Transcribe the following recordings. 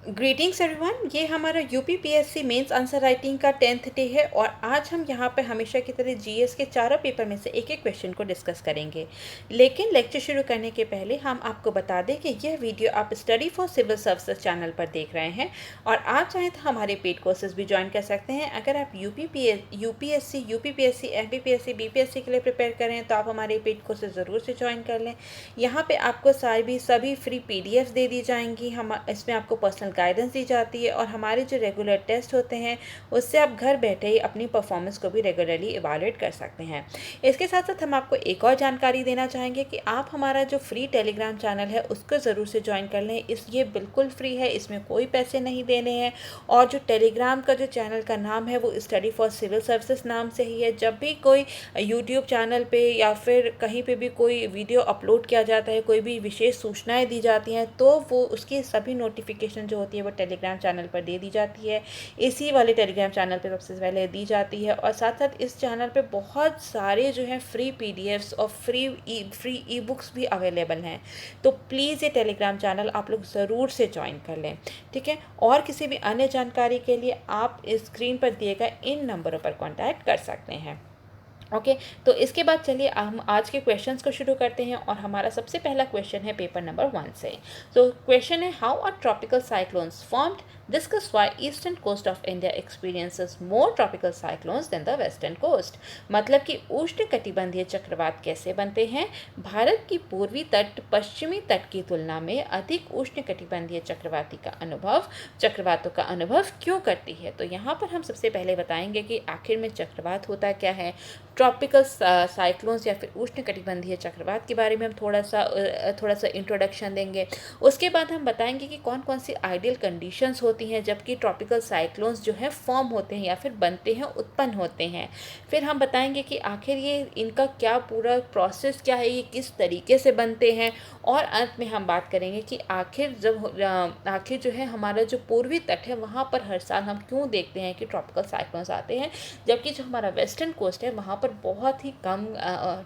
Greetings everyone, ये हमारा UPPSC mains answer writing का 10th डे है और आज हम यहाँ पे हमेशा की तरह जीएस के चारों पेपर में से एक एक क्वेश्चन को डिस्कस करेंगे। लेकिन लेक्चर शुरू करने के पहले हम आपको बता दें कि यह वीडियो आप study for civil services channel पर देख रहे हैं और आप चाहें तो हमारे पेड कोर्सेज भी ज्वाइन कर सकते हैं। अगर आप यूपीपीएससी, एमपीपीएससी, बीपीएससी के लिए प्रिपेयर करें तो आप हमारे पेड कोर्सेज ज़रूर से ज्वाइन कर लें। यहाँ पर आपको सभी फ्री PDF दे दी जाएंगी। हम इसमें आपको पर्सनल गाइडेंस दी जाती है और हमारे जो रेगुलर टेस्ट होते हैं उससे आप घर बैठे ही अपनी परफॉर्मेंस को भी रेगुलरली इवैल्यूएट कर सकते हैं। इसके साथ साथ हम आपको एक और जानकारी देना चाहेंगे कि आप हमारा जो फ्री टेलीग्राम चैनल है उसको ज़रूर से ज्वाइन कर लें। ये बिल्कुल फ्री है, इसमें कोई पैसे नहीं देने हैं और जो टेलीग्राम का जो चैनल का नाम है वो स्टडी फॉर सिविल सर्विसेज नाम से ही है। जब भी कोई यूट्यूब चैनल पे या फिर कहीं पे भी कोई वीडियो अपलोड किया जाता है, कोई भी विशेष सूचनाएं दी जाती हैं, तो वो उसकी सभी नोटिफिकेशन जो होती है वो टेलीग्राम चैनल पर दे दी जाती है। इसी वाले टेलीग्राम चैनल पर सबसे पहले दी जाती है और साथ साथ इस चैनल पे बहुत सारे जो हैं फ्री PDFs और फ्री ई बुक्स भी अवेलेबल हैं। तो प्लीज़ ये टेलीग्राम चैनल आप लोग ज़रूर से ज्वाइन कर लें, ठीक है। और किसी भी अन्य जानकारी के लिए आप स्क्रीन पर दिए गए इन नंबरों पर कॉन्टैक्ट कर सकते हैं। ओके तो इसके बाद चलिए हम आज के क्वेश्चंस को शुरू करते हैं और हमारा सबसे पहला क्वेश्चन है पेपर नंबर 1 से। तो क्वेश्चन है, how are tropical cyclones formed, discuss why eastern coast of India experiences more tropical cyclones than the western coast. मतलब कि उष्णकटिबंधीय चक्रवात कैसे बनते हैं, भारत की पूर्वी तट पश्चिमी तट की तुलना में अधिक उष्णकटिबंधीय चक्रवातों का अनुभव क्यों करती है। तो यहाँ पर हम सबसे पहले बताएंगे कि आखिर में चक्रवात होता क्या है, ट्रॉपिकल साइक्लोन्स या फिर उष्णकटिबंधीय चक्रवात के बारे में हम थोड़ा सा इंट्रोडक्शन देंगे। उसके बाद हम बताएंगे कि कौन कौन सी आइडियल कंडीशंस होती हैं जबकि ट्रॉपिकल साइक्लोन्स जो है फॉर्म होते हैं या फिर बनते हैं, उत्पन्न होते हैं। फिर हम बताएंगे कि आखिर ये इनका क्या पूरा प्रोसेस क्या है, ये किस तरीके से बनते हैं और अंत में हम बात करेंगे कि आखिर जो है हमारा जो पूर्वी तट है वहाँ पर हर साल हम क्यों देखते हैं कि ट्रॉपिकल साइक्लोन्स आते हैं, जबकि जो हमारा वेस्टर्न कोस्ट है वहाँ पर बहुत ही कम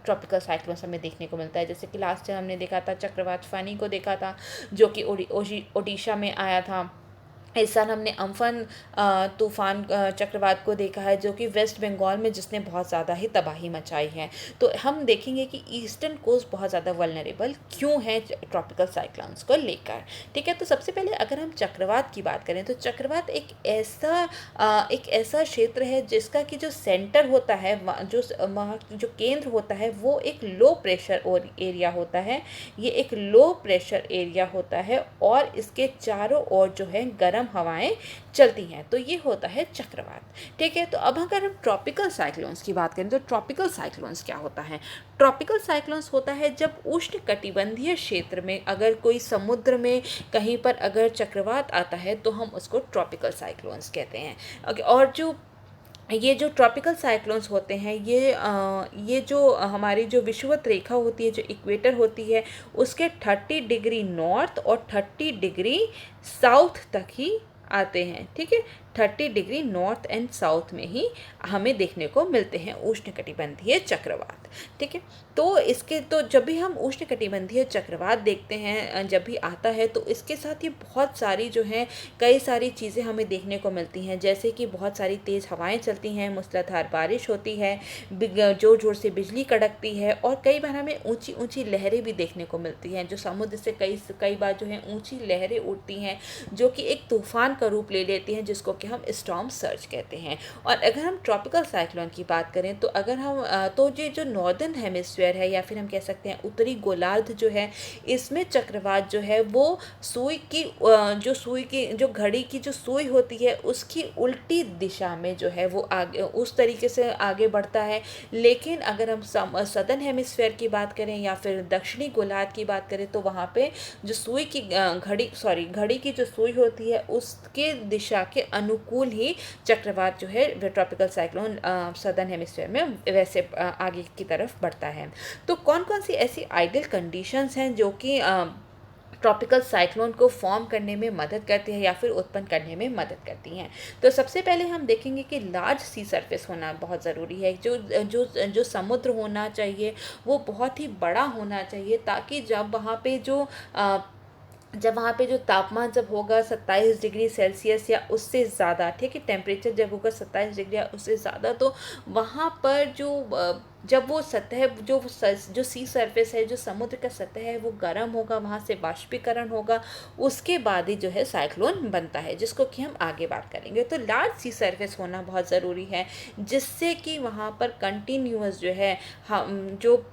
ट्रॉपिकल साइक्लोन्स हमें देखने को मिलता है। जैसे कि लास्ट टाइम हमने देखा था चक्रवात फानी को देखा था जो कि ओडिशा में आया था। इस साल हमने अम्फन तूफ़ान चक्रवात को देखा है जो कि वेस्ट बंगाल में जिसने बहुत ज़्यादा ही तबाही मचाई है। तो हम देखेंगे कि ईस्टर्न कोस्ट बहुत ज़्यादा वल्नरेबल क्यों है ट्रॉपिकल साइक्लोन्स को लेकर, ठीक है। तो सबसे पहले अगर हम चक्रवात की बात करें तो चक्रवात एक ऐसा क्षेत्र है जिसका कि जो सेंटर होता है, जो केंद्र होता है वो एक लो प्रेशर एरिया होता है। ये एक लो प्रेशर एरिया होता है और इसके चारों ओर जो है गर्म हवाएं चलती हैं, तो ये होता है चक्रवात, ठीक है। तो अब अगर हम ट्रॉपिकल साइक्लोन्स की बात करें तो ट्रॉपिकल साइक्लोन्स क्या होता है। ट्रॉपिकल साइक्लोन्स होता है जब उष्णकटिबंधीय क्षेत्र में अगर कोई समुद्र में कहीं पर अगर चक्रवात आता है तो हम उसको ट्रॉपिकल साइक्लोन्स कहते हैं। और ये जो ट्रॉपिकल साइक्लोन्स होते हैं ये जो हमारी जो विषुवत रेखा होती है, जो इक्वेटर होती है, उसके 30 डिग्री नॉर्थ और 30 डिग्री साउथ तक ही आते हैं, ठीक है। 30 डिग्री नॉर्थ एंड साउथ में ही हमें देखने को मिलते हैं उष्णकटिबंधीय चक्रवात, ठीक है। तो जब भी हम उष्णकटिबंधीय चक्रवात देखते हैं, जब भी आता है तो इसके साथ ही बहुत सारी जो हैं कई सारी चीज़ें हमें देखने को मिलती हैं, जैसे कि बहुत सारी तेज़ हवाएं चलती हैं, मूसलाधार बारिश होती है, जोर जोर से बिजली कड़कती है और कई बार हमें ऊंची ऊंची लहरें भी देखने को मिलती हैं। जो समुद्र से कई बार जो है ऊंची लहरें उठती हैं जो कि एक तूफान का रूप ले लेती हैं, जिसको कि हम स्टॉर्म सर्ज कहते हैं। और अगर हम ट्रॉपिकल साइक्लोन की बात करें तो अगर हम तो ये जो नॉर्दर्न हेमिस्फीयर है या फिर हम कह सकते हैं उत्तरी गोलार्ध जो है, इसमें चक्रवात जो है वो सुई की जो घड़ी की जो सुई होती है उसकी उल्टी दिशा में जो है वो आगे उस तरीके से आगे बढ़ता है। लेकिन अगर हम सदर्न हेमिस्फीयर की बात करें या फिर दक्षिणी गोलार्ध की बात करें तो वहाँ पे जो घड़ी की जो सुई होती है उसके दिशा के अनुकूल ही चक्रवात जो है ट्रॉपिकल साइक्लोन सदर्न हेमिस्फीयर में वैसे आगे की तरफ बढ़ता है। तो कौन कौन सी ऐसी आइडियल कंडीशंस हैं जो कि ट्रॉपिकल साइक्लोन को फॉर्म करने में मदद करती है या फिर उत्पन्न करने में मदद करती हैं। तो सबसे पहले हम देखेंगे कि लार्ज सी सरफेस होना बहुत ज़रूरी है। जो समुद्र होना चाहिए वो बहुत ही बड़ा होना चाहिए, ताकि जब वहाँ पे जो जब वहाँ पे जो तापमान जब होगा 27 डिग्री सेल्सियस या उससे ज़्यादा, ठीक है, टेम्परेचर जब होगा 27 डिग्री या उससे ज़्यादा, तो वहाँ पर जो जब वो सतह जो सी सरफेस है, जो समुद्र का सतह है, वो गर्म होगा, वहाँ से वाष्पीकरण होगा, उसके बाद ही जो है साइक्लोन बनता है, जिसको कि हम आगे बात करेंगे। तो लार्ज सी सरफेस होना बहुत ज़रूरी है, जिससे कि वहाँ पर कंटिन्यूअस जो है हम जो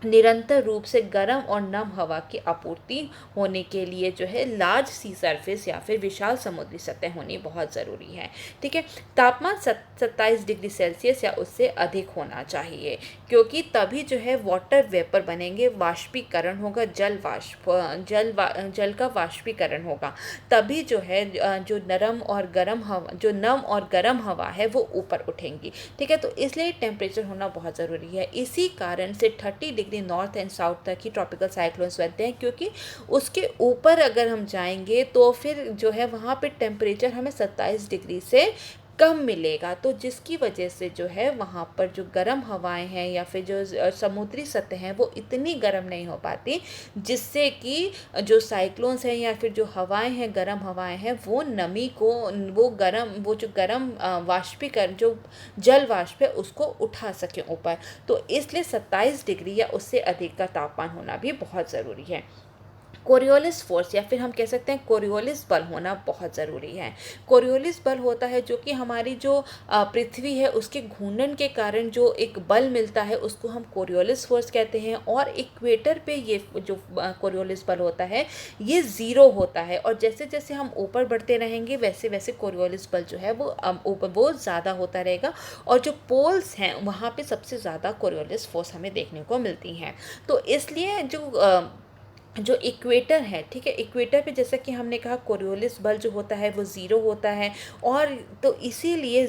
निरंतर रूप से गर्म और नम हवा की आपूर्ति होने के लिए जो है लार्ज सी सरफेस या फिर विशाल समुद्री सतह होनी बहुत ज़रूरी है, ठीक है। तापमान 27 डिग्री सेल्सियस या उससे अधिक होना चाहिए, क्योंकि तभी जो है वाटर वेपर बनेंगे, वाष्पीकरण होगा, जल का वाष्पीकरण होगा, तभी जो है जो नम और गर्म हवा है वो ऊपर उठेंगी, ठीक है। तो इसलिए टेम्परेचर होना बहुत ज़रूरी है। इसी कारण से 30 डिग्री नॉर्थ एंड साउथ तक ही ट्रॉपिकल साइक्लोन्स बनते हैं, क्योंकि उसके ऊपर अगर हम जाएंगे तो फिर जो है वहाँ पे टेम्परेचर हमें 27 डिग्री से कम मिलेगा, तो जिसकी वजह से जो है वहाँ पर जो गर्म हवाएं हैं या फिर जो समुद्री सतह हैं वो इतनी गर्म नहीं हो पाती, जिससे कि जो साइक्लोन्स हैं या फिर जो हवाएं हैं, गर्म हवाएं हैं, वो नमी को वो जो गर्म वाष्पीकरण जो जल वाष्प है उसको उठा सकें ऊपर। तो इसलिए 27 डिग्री या उससे अधिक का तापमान होना भी बहुत ज़रूरी है। कोरियोलिस फोर्स या फिर हम कह सकते हैं कोरियोलिस बल होना बहुत ज़रूरी है। कोरियोलिस बल होता है जो कि हमारी जो पृथ्वी है उसके घूर्णन के कारण जो एक बल मिलता है उसको हम कोरियोलिस फोर्स कहते हैं, और इक्वेटर पे ये जो कोरियोलिस बल होता है ये ज़ीरो होता है, और जैसे जैसे हम ऊपर बढ़ते रहेंगे वैसे वैसे कोरियोलिस बल जो है वो ऊपर वो ज़्यादा होता रहेगा, और जो पोल्स हैं वहाँ पे सबसे ज़्यादा कोरियोलिस फोर्स हमें देखने को मिलती हैं। तो इसलिए जो इक्वेटर है, ठीक है, इक्वेटर पे जैसा कि हमने कहा कोरियोलिस बल जो होता है वो ज़ीरो होता है, और तो इसीलिए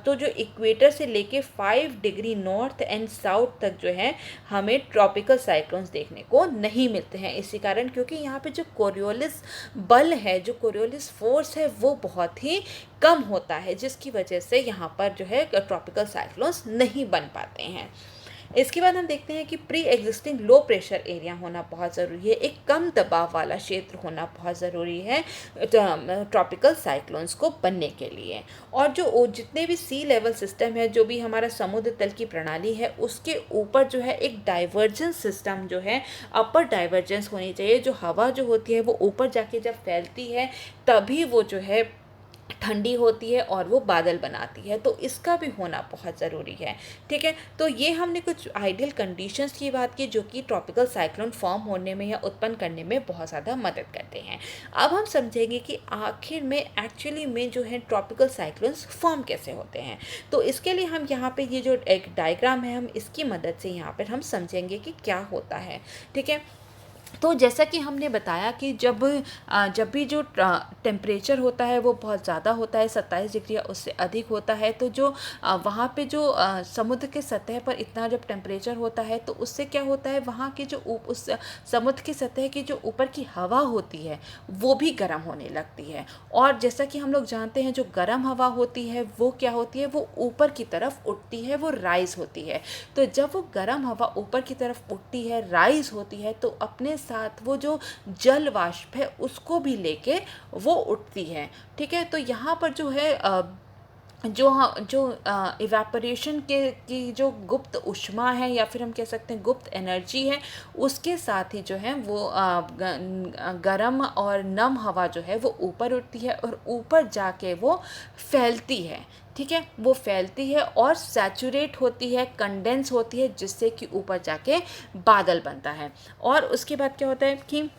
तो जो इक्वेटर से लेके 5 डिग्री नॉर्थ एंड साउथ तक जो है हमें ट्रॉपिकल साइक्लोन्स देखने को नहीं मिलते हैं, इसी कारण क्योंकि यहाँ पे जो कोरियोलिस बल है, जो कोरियोलिस फोर्स है वो बहुत ही कम होता है, जिसकी वजह से यहाँ पर जो है ट्रॉपिकल साइक्लोन्स नहीं बन पाते हैं। इसके बाद हम देखते हैं कि pre existing low pressure area होना बहुत ज़रूरी है, एक कम दबाव वाला क्षेत्र होना बहुत ज़रूरी है ट्रॉपिकल साइक्लोन्स को बनने के लिए। और जो जितने भी सी लेवल सिस्टम है, जो भी हमारा समुद्र तल की प्रणाली है, उसके ऊपर जो है एक डाइवर्जेंस सिस्टम जो है, अपर डाइवर्जेंस होनी चाहिए। जो हवा जो होती है वो ऊपर जाके जब फैलती है तभी वो जो है ठंडी होती है और वो बादल बनाती है, तो इसका भी होना बहुत ज़रूरी है, ठीक है। तो ये हमने कुछ आइडियल कंडीशंस की बात की जो कि ट्रॉपिकल साइक्लोन फॉर्म होने में या उत्पन्न करने में बहुत ज़्यादा मदद करते हैं। अब हम समझेंगे कि आखिर में एक्चुअली में जो है ट्रॉपिकल साइक्लोन्स फॉर्म कैसे होते हैं। तो इसके लिए हम यहाँ पे ये जो एक डायग्राम है, हम इसकी मदद से यहाँ पर हम समझेंगे कि क्या होता है, ठीक है। तो जैसा कि हमने बताया कि जब भी जो टेम्परेचर होता है वो बहुत ज़्यादा होता है, 27 डिग्री या उससे अधिक होता है, तो जो वहाँ पे जो समुद्र के सतह पर इतना जब टेम्परेचर होता है तो उससे क्या होता है, वहाँ की जो उस समुद्र की सतह की जो ऊपर की हवा होती है वो भी गर्म होने लगती है। और जैसा कि हम लोग जानते हैं जो गर्म हवा होती है वो क्या होती है, वो ऊपर की तरफ उठती है, वो राइज होती है। तो जब वो गर्म हवा ऊपर की तरफ उठती है, राइज होती है, तो अपने साथ वो जो जल वाष्प है उसको भी लेके वो उठती है, ठीक है। तो यहाँ पर जो है जो इवेपोरेशन की जो गुप्त ऊष्मा है या फिर हम कह सकते हैं गुप्त एनर्जी है, उसके साथ ही जो है वो गर्म और नम हवा जो है वो ऊपर उठती है और ऊपर जाके वो फैलती है, ठीक है। वो फैलती है और सैचुरेट होती है, कंडेंस होती है, जिससे कि ऊपर जाके बादल बनता है। और उसके बाद क्या होता है कि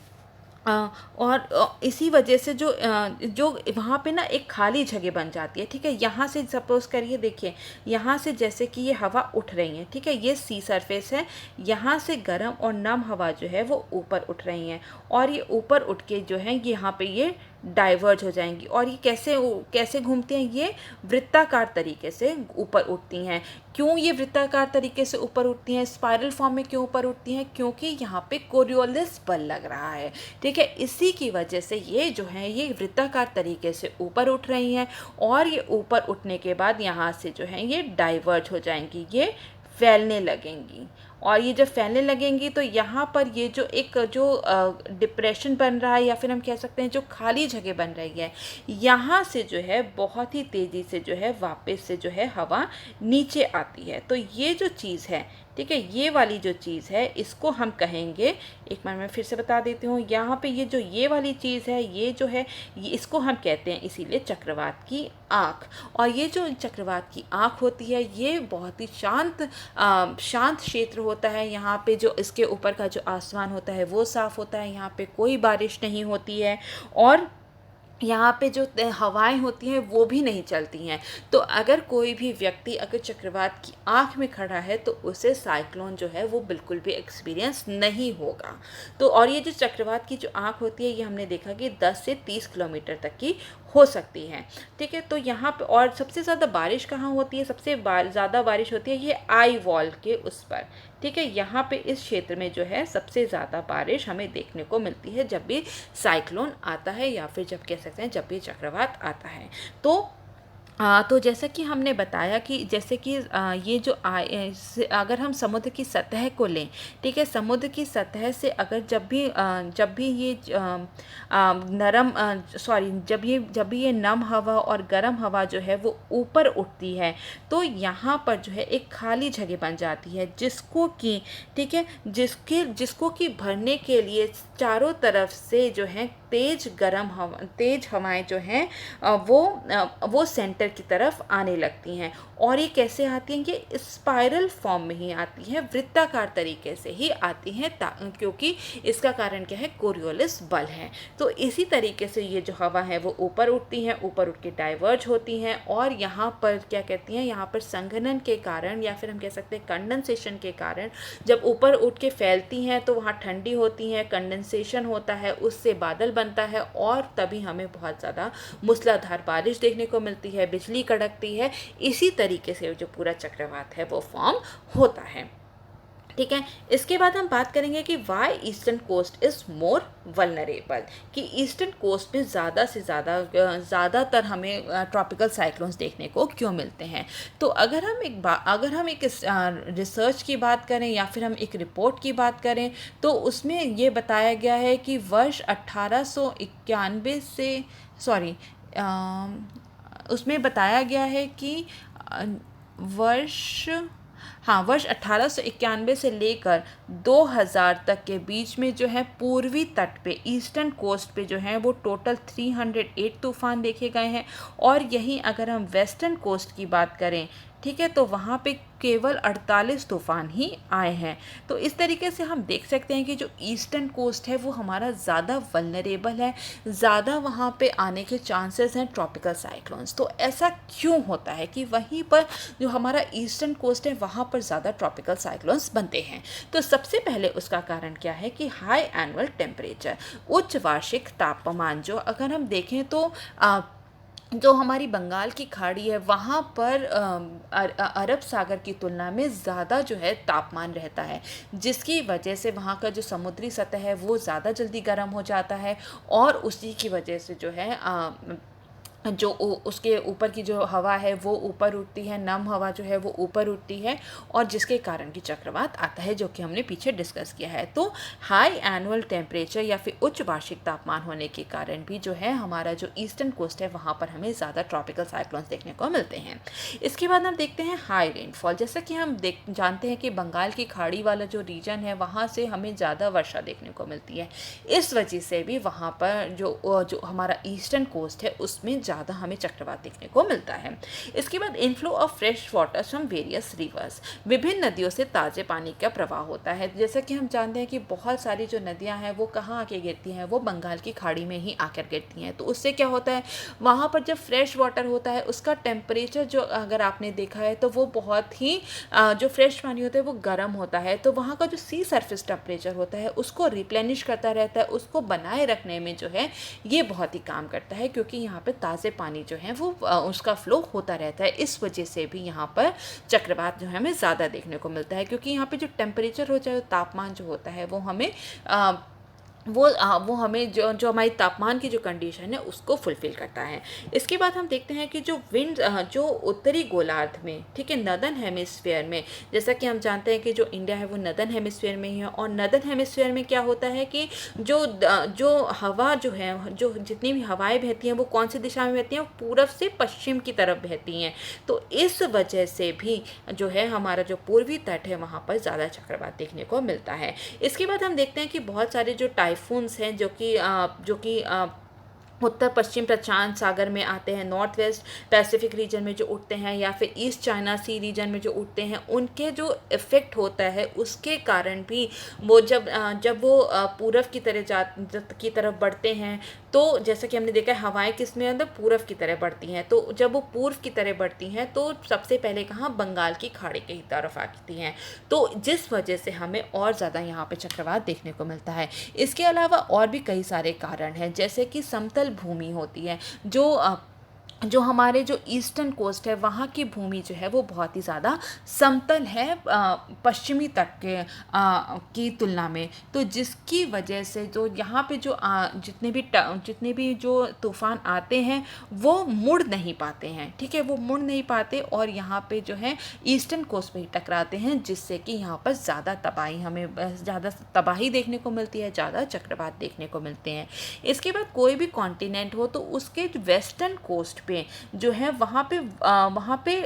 और इसी वजह से जो वहाँ पे ना एक खाली जगह बन जाती है, ठीक है। यहाँ से सपोज़ करिए, देखिए यहाँ से जैसे कि ये हवा उठ रही है, ठीक है, ये सी सरफेस है, यहाँ से गर्म और नम हवा जो है वो ऊपर उठ रही हैं, और ये ऊपर उठ के जो है यहाँ पे ये डाइवर्ज हो जाएंगी, और ये कैसे घूमती हैं, ये वृत्ताकार तरीके से ऊपर उठती हैं। क्यों ये वृत्ताकार तरीके से ऊपर उठती हैं, स्पाइरल फॉर्म में क्यों ऊपर उठती हैं, क्योंकि यहाँ पे कोरियोलिस बल लग रहा है, ठीक है। इसी की वजह से ये जो है ये वृत्ताकार तरीके से ऊपर उठ रही हैं, और ये ऊपर उठने के बाद यहाँ से जो है ये डाइवर्ज हो जाएंगी, ये फैलने लगेंगी। और ये जब फैलने लगेंगी तो यहाँ पर ये जो डिप्रेशन बन रहा है या फिर हम कह सकते हैं जो खाली जगह बन रही है, यहाँ से जो है बहुत ही तेज़ी से जो है वापस से जो है हवा नीचे आती है। तो ये जो चीज़ है, ठीक है, ये वाली जो चीज़ है इसको हम कहेंगे, एक बार मैं फिर से बता देती हूँ, यहाँ पे ये वाली चीज़ है, ये जो है ये इसको हम कहते हैं इसीलिए चक्रवात की आँख। और ये जो चक्रवात की आँख होती है ये बहुत ही शांत क्षेत्र होता है। यहाँ पे जो इसके ऊपर का जो आसमान होता है वो साफ़ होता है, यहाँ पे कोई बारिश नहीं होती है और यहाँ पे जो हवाएं होती हैं वो भी नहीं चलती हैं। तो अगर कोई भी व्यक्ति अगर चक्रवात की आँख में खड़ा है तो उसे साइक्लोन जो है वो बिल्कुल भी एक्सपीरियंस नहीं होगा। तो और ये जो चक्रवात की जो आँख होती है ये हमने देखा कि 10 से 30 किलोमीटर तक की हो सकती है, ठीक है। तो यहाँ पे और सबसे ज़्यादा बारिश कहाँ होती है, सबसे ज़्यादा बारिश होती है ये आई वॉल के उस पर, ठीक है। यहाँ पे इस क्षेत्र में जो है सबसे ज़्यादा बारिश हमें देखने को मिलती है जब भी साइक्लोन आता है या फिर जब कह सकते हैं जब भी चक्रवात आता है। तो जैसा कि हमने बताया कि जैसे कि ये जो अगर हम समुद्र की सतह को लें, ठीक है, समुद्र की सतह से अगर जब भी ये जब भी ये नम हवा और गर्म हवा जो है वो ऊपर उठती है तो यहाँ पर जो है एक खाली जगह बन जाती है जिसको कि, ठीक है, जिसको कि भरने के लिए चारों तरफ से जो है तेज हवाएं जो हैं वो सेंटर की तरफ आने लगती हैं। और ये कैसे आती हैं, ये स्पाइरल फॉर्म में ही आती हैं, वृत्ताकार तरीके से ही आती हैं क्योंकि इसका कारण क्या है, कोरियोलिस बल है। तो इसी तरीके से ये जो हवा है वो ऊपर उठती हैं, ऊपर उठ के डाइवर्ज होती हैं और यहाँ पर क्या कहती हैं, यहाँ पर संघनन के कारण या फिर हम कह सकते हैं कंडेंसेशन के कारण जब ऊपर उठ के फैलती हैं तो वहाँ ठंडी होती हैं, कंडेंसेशन होता है, उससे बादल बनता है और तभी हमें बहुत ज़्यादा मूसलाधार बारिश देखने को मिलती है, बिजली कड़कती है। इसी तरीके से जो पूरा चक्रवात है वो फॉर्म होता है, ठीक है। इसके बाद हम बात करेंगे कि why eastern coast is more vulnerable, कि ईस्टर्न कोस्ट में ज़्यादा से ज़्यादातर हमें ट्रॉपिकल साइक्लोन्स देखने को क्यों मिलते हैं। तो अगर हम एक रिसर्च की बात करें या फिर हम एक रिपोर्ट की बात करें तो उसमें ये बताया गया है कि वर्ष 1891 से उसमें बताया गया है कि वर्ष 1891 से लेकर 2000 तक के बीच में जो है पूर्वी तट पे ईस्टर्न कोस्ट पे जो है वो टोटल 308 तूफ़ान देखे गए हैं। और यहीं अगर हम वेस्टर्न कोस्ट की बात करें, ठीक है, तो वहाँ पे केवल 48 तूफ़ान ही आए हैं। तो इस तरीके से हम देख सकते हैं कि जो ईस्टर्न कोस्ट है वो हमारा ज़्यादा वल्नरेबल है, ज़्यादा वहाँ पे आने के चांसेस हैं ट्रॉपिकल साइक्लोन्स। तो ऐसा क्यों होता है कि वहीं पर जो हमारा ईस्टर्न कोस्ट है वहाँ पर ज़्यादा ट्रॉपिकल साइक्लोन्स बनते हैं। तो सबसे पहले उसका कारण क्या है कि हाई एनुअल टेम्परेचर, उच्च वार्षिक तापमान। जो अगर हम देखें तो जो हमारी बंगाल की खाड़ी है वहाँ पर अरब सागर की तुलना में ज़्यादा जो है तापमान रहता है, जिसकी वजह से वहाँ का जो समुद्री सतह है वो ज़्यादा जल्दी गर्म हो जाता है और उसी की वजह से जो है जो उसके ऊपर की जो हवा है वो ऊपर उठती है, नम हवा जो है वो ऊपर उठती है और जिसके कारण कि चक्रवात आता है, जो कि हमने पीछे डिस्कस किया है। तो हाई एनुअल टेम्परेचर या फिर उच्च वार्षिक तापमान होने के कारण भी जो है हमारा जो ईस्टर्न कोस्ट है वहाँ पर हमें ज़्यादा ट्रॉपिकल साइक्लोन्स देखने को मिलते हैं। इसके बाद हम देखते हैं हाई रेनफॉल। जैसा कि हम जानते हैं कि बंगाल की खाड़ी वाला जो रीजन है वहाँ से हमें ज़्यादा वर्षा देखने को मिलती है, इस वजह से भी वहाँ पर जो हमारा ईस्टर्न कोस्ट है उसमें ज़्यादा हमें चक्रवात देखने को मिलता है। इसके बाद inflow of fresh water from various reverse, विभिन्न नदियों से ताज़े पानी का प्रवाह होता है। जैसा कि हम जानते हैं कि बहुत सारी जो नदियां हैं वो कहाँ आके गिरती हैं, वो बंगाल की खाड़ी में ही आकर गिरती हैं। तो उससे क्या होता है, वहाँ पर जब फ्रेश वाटर होता है उसका टेम्परेचर जो अगर आपने देखा है तो वो बहुत ही जो फ्रेश पानी होता है वो गर्म होता है। तो वहाँ का जो सी सरफेस टेम्परेचर होता है उसको रिप्लेनिश करता रहता है, उसको बनाए रखने में जो है ये बहुत ही काम करता है, क्योंकि यहाँ पे ताज़े पानी जो है वो उसका फ्लो होता रहता है। इस वजह से भी यहाँ पर चक्रवात जो है हमें ज़्यादा देखने को मिलता है, क्योंकि यहाँ पे जो टेम्परेचर हो जाए, तापमान जो होता है वो हमें वो हमें जो हमारी तापमान की जो कंडीशन है उसको फुलफ़िल करता है। इसके बाद हम देखते हैं कि जो विंड जो उत्तरी गोलार्ध में, ठीक है, नॉर्दर्न हेमिस्फीयर में, जैसा कि हम जानते हैं कि जो इंडिया है वो नॉर्दर्न हेमिस्फीयर में ही है, और नॉर्दर्न हेमिस्फीयर में क्या होता है कि जो हवा जो है, जो जितनी भी हवाएं बहती हैं वो कौन सी दिशा में बहती हैं, पूरब से पश्चिम की तरफ बहती हैं। तो इस वजह से भी जो है हमारा जो पूर्वी तट है वहाँ पर ज़्यादा चक्रवात देखने को मिलता है। इसके बाद हम देखते हैं कि बहुत सारे जो टाइफून्स हैं जो कि उत्तर पश्चिम प्रशांत सागर में आते हैं, नॉर्थ वेस्ट पैसिफिक रीजन में जो उठते हैं, या फिर ईस्ट चाइना सी रीजन में जो उठते हैं, उनके जो इफ़ेक्ट होता है उसके कारण भी वो जब वो पूरब की तरफ बढ़ते हैं, तो जैसा कि हमने देखा है हवाएं किस में अंदर पूरब की तरफ बढ़ती हैं, तो जब वो पूर्व की तरफ बढ़ती हैं तो सबसे पहले कहाँ बंगाल की खाड़ी की तरफ आती हैं, तो जिस वजह से हमें और ज़्यादा यहाँ पे चक्रवात देखने को मिलता है। इसके अलावा और भी कई सारे कारण हैं, जैसे कि समतल भूमि होती है, जो हमारे जो ईस्टर्न कोस्ट है वहाँ की भूमि जो है वो बहुत ही ज़्यादा समतल है पश्चिमी तट की तुलना में, तो जिसकी वजह से जो यहाँ पे जितने भी जो तूफ़ान आते हैं वो मुड़ नहीं पाते हैं, ठीक है, वो मुड़ नहीं पाते और यहाँ पे जो है ईस्टर्न कोस्ट पे ही टकराते हैं, जिससे कि यहाँ पर ज़्यादा तबाही देखने को मिलती है, ज़्यादा चक्रवात देखने को मिलते हैं। इसके बाद कोई भी कॉन्टिनेंट हो तो उसके वेस्टर्न कोस्ट पे जो है वहाँ पे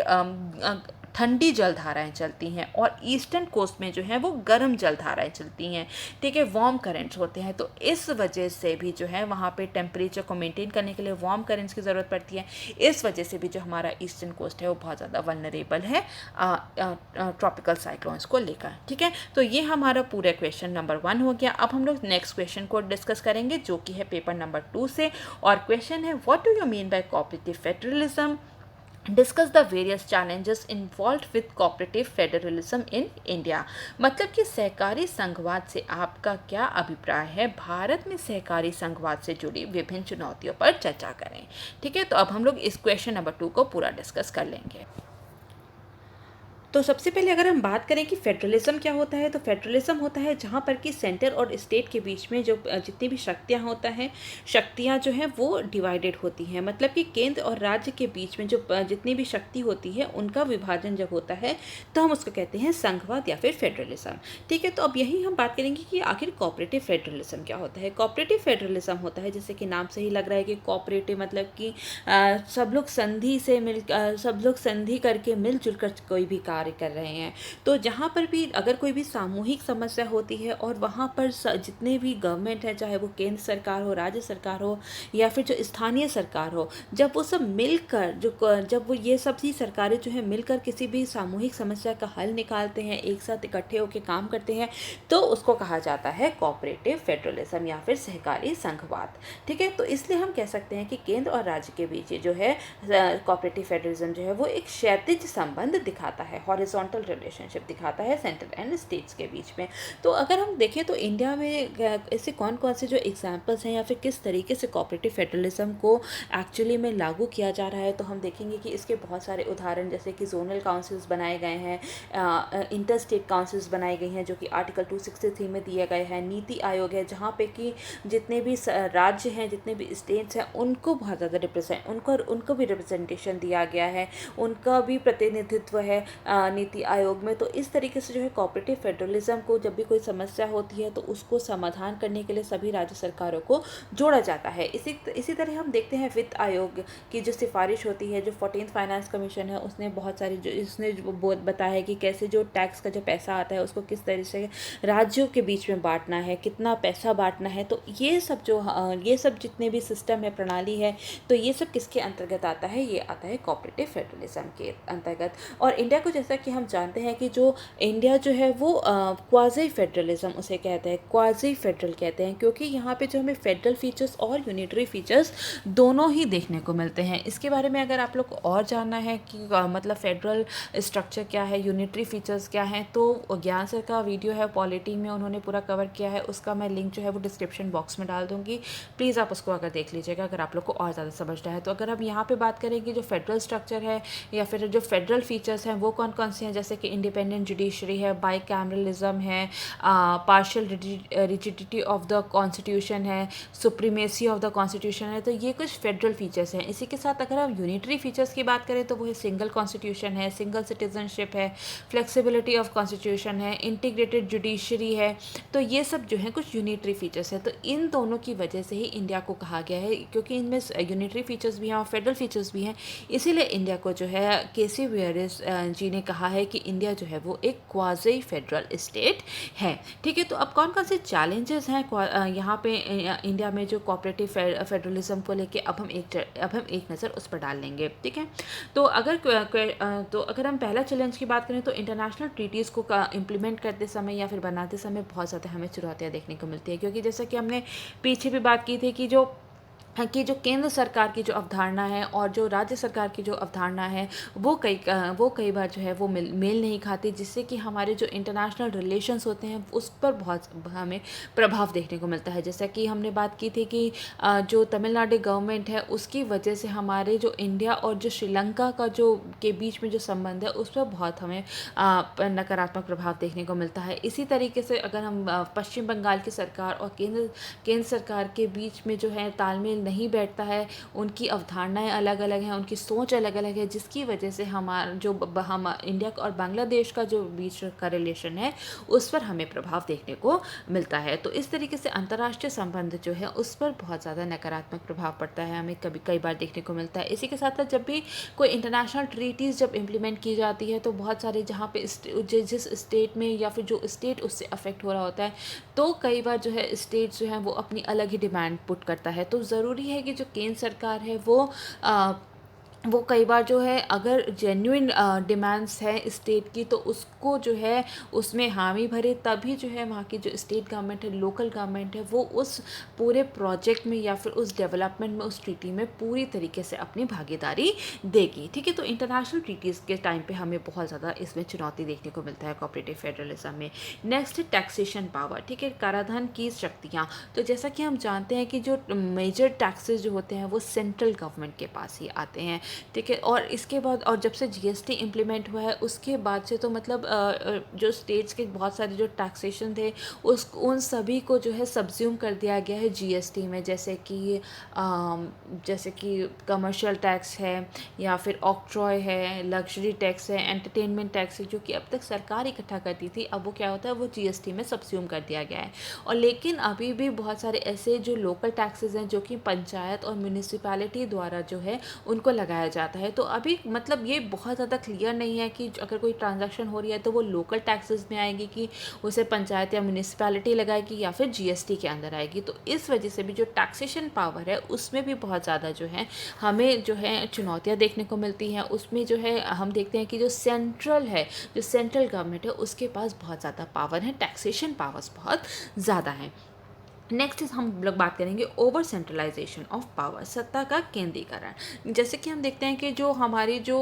ठंडी जलधाराएं चलती हैं, और ईस्टर्न कोस्ट में जो है वो गर्म जलधाराएं चलती हैं, ठीक है, वार्म करेंट्स होते हैं, तो इस वजह से भी जो है वहाँ पे टेम्परेचर को मेंटेन करने के लिए वार्म करेंट्स की ज़रूरत पड़ती है। इस वजह से भी जो हमारा ईस्टर्न कोस्ट है वो बहुत ज़्यादा वल्नरेबल है ट्रॉपिकल साइक्लोन्स को लेकर, ठीक है। तो ये हमारा पूरा क्वेश्चन नंबर 1 हो गया। अब हम लोग नेक्स्ट क्वेश्चन को डिस्कस करेंगे जो कि है पेपर नंबर 2 से, और क्वेश्चन है what do you mean by cooperative federalism, discuss the various challenges involve with cooperative federalism in India. मतलब कि सहकारी संघवाद से आपका क्या अभिप्राय है, भारत में सहकारी संघवाद से जुड़ी विभिन्न चुनौतियों पर चर्चा करें, ठीक है। तो अब हम लोग इस क्वेश्चन नंबर 2 को पूरा डिस्कस कर लेंगे। तो सबसे पहले अगर हम बात करें कि फेडरलिज्म क्या होता है, तो फेडरलिज्म होता है जहाँ पर कि सेंटर और स्टेट के बीच में जो जितनी भी शक्तियाँ जो हैं वो डिवाइडेड होती हैं। मतलब कि केंद्र और राज्य के बीच में जो जितनी भी शक्ति होती है उनका विभाजन जब होता है तो हम उसको कहते हैं संघवाद या फिर फेडरलिज्म, ठीक है। तो अब यही हम बात करेंगे कि आखिर कोऑपरेटिव फेडरलिज्म क्या होता है। कोऑपरेटिव फेडरलिज्म होता है, जैसे कि नाम से ही लग रहा है कि कोऑपरेटिव मतलब कि सब लोग संधि करके मिलजुल कर कोई भी कार्य कर रहे हैं। तो जहाँ पर भी अगर कोई भी सामूहिक समस्या होती है और वहाँ पर जितने भी गवर्नमेंट है, चाहे वो केंद्र सरकार हो, राज्य सरकार हो या फिर जो स्थानीय सरकार हो, जब वो सब मिलकर जब वो ये सब ही सरकारें जो है मिलकर किसी भी सामूहिक समस्या का हल निकालते हैं, एक साथ इकट्ठे होकर काम करते हैं, तो उसको कहा जाता है कोऑपरेटिव फेडरलिज्म या फिर सहकारी संघवाद, ठीक है। तो इसलिए हम कह सकते हैं कि केंद्र और राज्य के बीच जो है कोऑपरेटिव फेडरलिज्म जो है वो एक क्षैतिज संबंध दिखाता है, हॉरिजॉन्टल रिलेशनशिप दिखाता है सेंट्रल एंड स्टेट्स के बीच में। तो अगर हम देखें तो इंडिया में ऐसे कौन कौन से जो एग्जांपल्स हैं या फिर किस तरीके से कोऑपरेटिव फेडरलिज्म को एक्चुअली में लागू किया जा रहा है, तो हम देखेंगे कि इसके बहुत सारे उदाहरण, जैसे कि जोनल काउंसिल्स बनाए गए हैं, इंटर स्टेट काउंसिल्स बनाई गई हैं जो कि आर्टिकल 263 में दिए गए हैं, नीति आयोग है जहाँ पे कि जितने भी राज्य हैं, जितने भी स्टेट्स हैं, उनको बहुत ज़्यादा उनको भी रिप्रेजेंटेशन दिया गया है, उनका भी प्रतिनिधित्व है नीति आयोग में। तो इस तरीके से जो है कोऑपरेटिव फेडरलिज्म को जब भी कोई समस्या होती है तो उसको समाधान करने के लिए सभी राज्य सरकारों को जोड़ा जाता है। इसी तरह हम देखते हैं वित्त आयोग की जो सिफारिश होती है, जो 14th फाइनेंस कमीशन है, उसने बहुत सारी बताया है कि कैसे जो टैक्स का जो पैसा आता है उसको किस तरह से राज्यों के बीच में बांटना है, कितना पैसा बांटना है। तो ये सब जितने भी सिस्टम है, प्रणाली है, तो ये सब किसके अंतर्गत आता है, ये आता है कोऑपरेटिव फेडरलिज्म के अंतर्गत। और इंडिया को जैसा कि हम जानते हैं कि जो इंडिया जो है वो क्वाज़ी फेडरलिज्म उसे कहते हैं, क्वाज़ी फेडरल कहते हैं, क्योंकि यहाँ पे जो हमें फेडरल फीचर्स और यूनिटरी फीचर्स दोनों ही देखने को मिलते हैं। इसके बारे में अगर आप लोग को और जानना है कि मतलब फेडरल स्ट्रक्चर क्या है, यूनिटरी फीचर्स क्या हैं, तो ज्ञान सर का वीडियो है पॉलिटी में, उन्होंने पूरा कवर किया है, उसका मैं लिंक जो है वो डिस्क्रिप्शन बॉक्स में डाल दूँगी, प्लीज़ आप उसको अगर देख लीजिएगा अगर आप लोग को और ज़्यादा समझना है। तो अगर हम यहाँ पर बात करें कि जो फेडरल स्ट्रक्चर है या फिर जो फेडरल फीचर्स हैं वो कौन कौन से हैं, जैसे कि इंडिपेंडेंट जुडिशरी है, बाई कैमरलिज्म है, partial rigidity of the constitution है, सुप्रीमेसी ऑफ द कॉन्स्टिट्यूशन है। तो ये कुछ फेडरल फीचर्स हैं। इसी के साथ अगर हम यूनिटरी फीचर्स की बात करें तो वो है सिंगल कॉन्स्टिट्यूशन है, सिंगल सिटीजनशिप है, फ्लेक्सिबिलिटी ऑफ कॉन्स्टिट्यूशन है, इंटीग्रेटेड जुडिशरी है। तो ये सब जो है कुछ यूनिटरी फीचर्स है। तो इन दोनों की वजह से ही इंडिया को कहा गया है, क्योंकि इनमें यूनिटरी फीचर्स भी हैं और फेडरल फीचर्स भी हैं, इसीलिए इंडिया को जो है केसी वेयरिस जी ने कहा है कि इंडिया जो है वो एक क्वाज़ी फेडरल स्टेट है। ठीक है, तो अब कौन कौन से चैलेंजेस हैं यहाँ पे इंडिया में जो कोऑपरेटिव फेडरलिज्म को लेके, अब हम एक नज़र उस पर डाल लेंगे। ठीक है, तो अगर हम पहला चैलेंज की बात करें तो इंटरनेशनल ट्रीटीज़ को इम्प्लीमेंट करते समय या फिर बनाते समय बहुत ज़्यादा हमें चुनौतियाँ देखने को मिलती है, क्योंकि जैसा कि हमने पीछे भी बात की थी कि जो केंद्र सरकार की जो अवधारणा है और जो राज्य सरकार की जो अवधारणा है वो कई बार जो है वो मेल नहीं खाती, जिससे कि हमारे जो इंटरनेशनल रिलेशंस होते हैं उस पर बहुत हमें प्रभाव देखने को मिलता है। जैसा कि हमने बात की थी कि जो तमिलनाडु गवर्नमेंट है उसकी वजह से हमारे जो इंडिया और जो श्रीलंका का जो के बीच में जो संबंध है उस पर बहुत हमें नकारात्मक प्रभाव देखने को मिलता है। इसी तरीके से अगर हम पश्चिम बंगाल की सरकार और केंद्र सरकार के बीच में जो है तालमेल नहीं बैठता है, उनकी अवधारणाएं अलग अलग हैं, उनकी सोच अलग अलग है, जिसकी वजह से हम इंडिया और बांग्लादेश का जो बीच का रिलेशन है उस पर हमें प्रभाव देखने को मिलता है। तो इस तरीके से अंतर्राष्ट्रीय संबंध जो है उस पर बहुत ज़्यादा नकारात्मक प्रभाव पड़ता है, हमें कई बार देखने को मिलता है। इसी के साथ साथ जब भी कोई इंटरनेशनल ट्रीटीज़ जब इम्प्लीमेंट की जाती है तो बहुत सारे जहाँ पे जिस स्टेट में या फिर जो स्टेट उससे अफेक्ट हो रहा होता है, तो कई बार जो है स्टेट जो है वो अपनी अलग ही डिमांड पुट करता है। तो ज़रूरी है कि जो केंद्र सरकार है वो कई बार जो है अगर जेन्युइन डिमांड्स है स्टेट की तो उसको जो है उसमें हामी भरे, तभी जो है वहाँ की जो स्टेट गवर्नमेंट है, लोकल गवर्नमेंट है, वो उस पूरे प्रोजेक्ट में या फिर उस डेवलपमेंट में, उस ट्रीटी में पूरी तरीके से अपनी भागीदारी देगी। ठीक है, तो इंटरनेशनल ट्रीटीज़ के टाइम पे हमें बहुत ज़्यादा इसमें चुनौती देखने को मिलता है कोऑपरेटिव फेडरलिज्म में। नेक्स्ट है टैक्सेशन पावर। ठीक है, कराधान की शक्तियाँ। तो जैसा कि हम जानते हैं कि जो मेजर टैक्सेस जो होते हैं वो सेंट्रल गवर्नमेंट के पास ही आते हैं। ठीक है, और इसके बाद और जब से जीएसटी इम्प्लीमेंट हुआ है उसके बाद से तो मतलब जो स्टेट्स के बहुत सारे जो टैक्सेशन थे उन सभी को जो है सब्ज्यूम कर दिया गया है जीएसटी में, जैसे कि कमर्शियल टैक्स है या फिर ऑक्ट्रॉय है, लग्जरी टैक्स है, एंटरटेनमेंट टैक्स है, जो कि अब तक सरकार इकट्ठा करती थी, अब वो क्या होता है वो जीएसटी में सब्ज्यूम कर दिया गया है। और लेकिन अभी भी बहुत सारे ऐसे जो लोकल टैक्सेस हैं जो कि पंचायत और म्यूनिसिपैलिटी द्वारा जो है उनको लगाया जाता है। तो अभी मतलब ये बहुत ज़्यादा क्लियर नहीं है कि अगर कोई ट्रांजैक्शन हो रही है तो वो लोकल टैक्सेस में आएगी कि उसे पंचायत या म्यूनिसिपैलिटी लगाएगी या फिर जीएसटी के अंदर आएगी। तो इस वजह से भी जो टैक्सेशन पावर है उसमें भी बहुत ज़्यादा जो है हमें जो है चुनौतियाँ देखने को मिलती हैं। उसमें जो है हम देखते हैं कि जो सेंट्रल गवर्नमेंट है उसके पास बहुत ज़्यादा पावर है, टैक्सेशन पावर्स बहुत ज़्यादा हैं। नेक्स्ट हम लोग बात करेंगे ओवर सेंट्रलाइजेशन ऑफ पावर, सत्ता का केंद्रीकरण। जैसे कि हम देखते हैं कि जो हमारी जो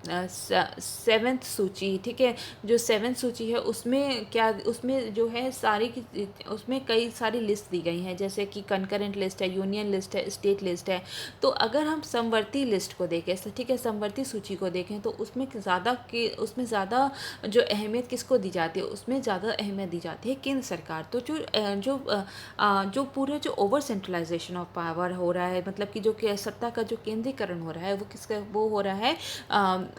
सेवेंथ सूची, ठीक है, जो सेवेंथ सूची है उसमें जो है उसमें कई सारी लिस्ट दी गई हैं, जैसे कि कंकरेंट लिस्ट है, यूनियन लिस्ट है, स्टेट लिस्ट है। तो अगर हम समवर्ती लिस्ट को देखें, ठीक है, समवर्ती सूची को देखें तो उसमें ज़्यादा जो अहमियत किसको दी जाती है, उसमें ज़्यादा अहमियत दी जाती है केंद्र सरकार। तो जो पूरा जो ओवर सेंट्रलाइजेशन ऑफ पावर हो रहा है, मतलब कि जो सत्ता का जो केंद्रीकरण हो रहा है वो हो रहा है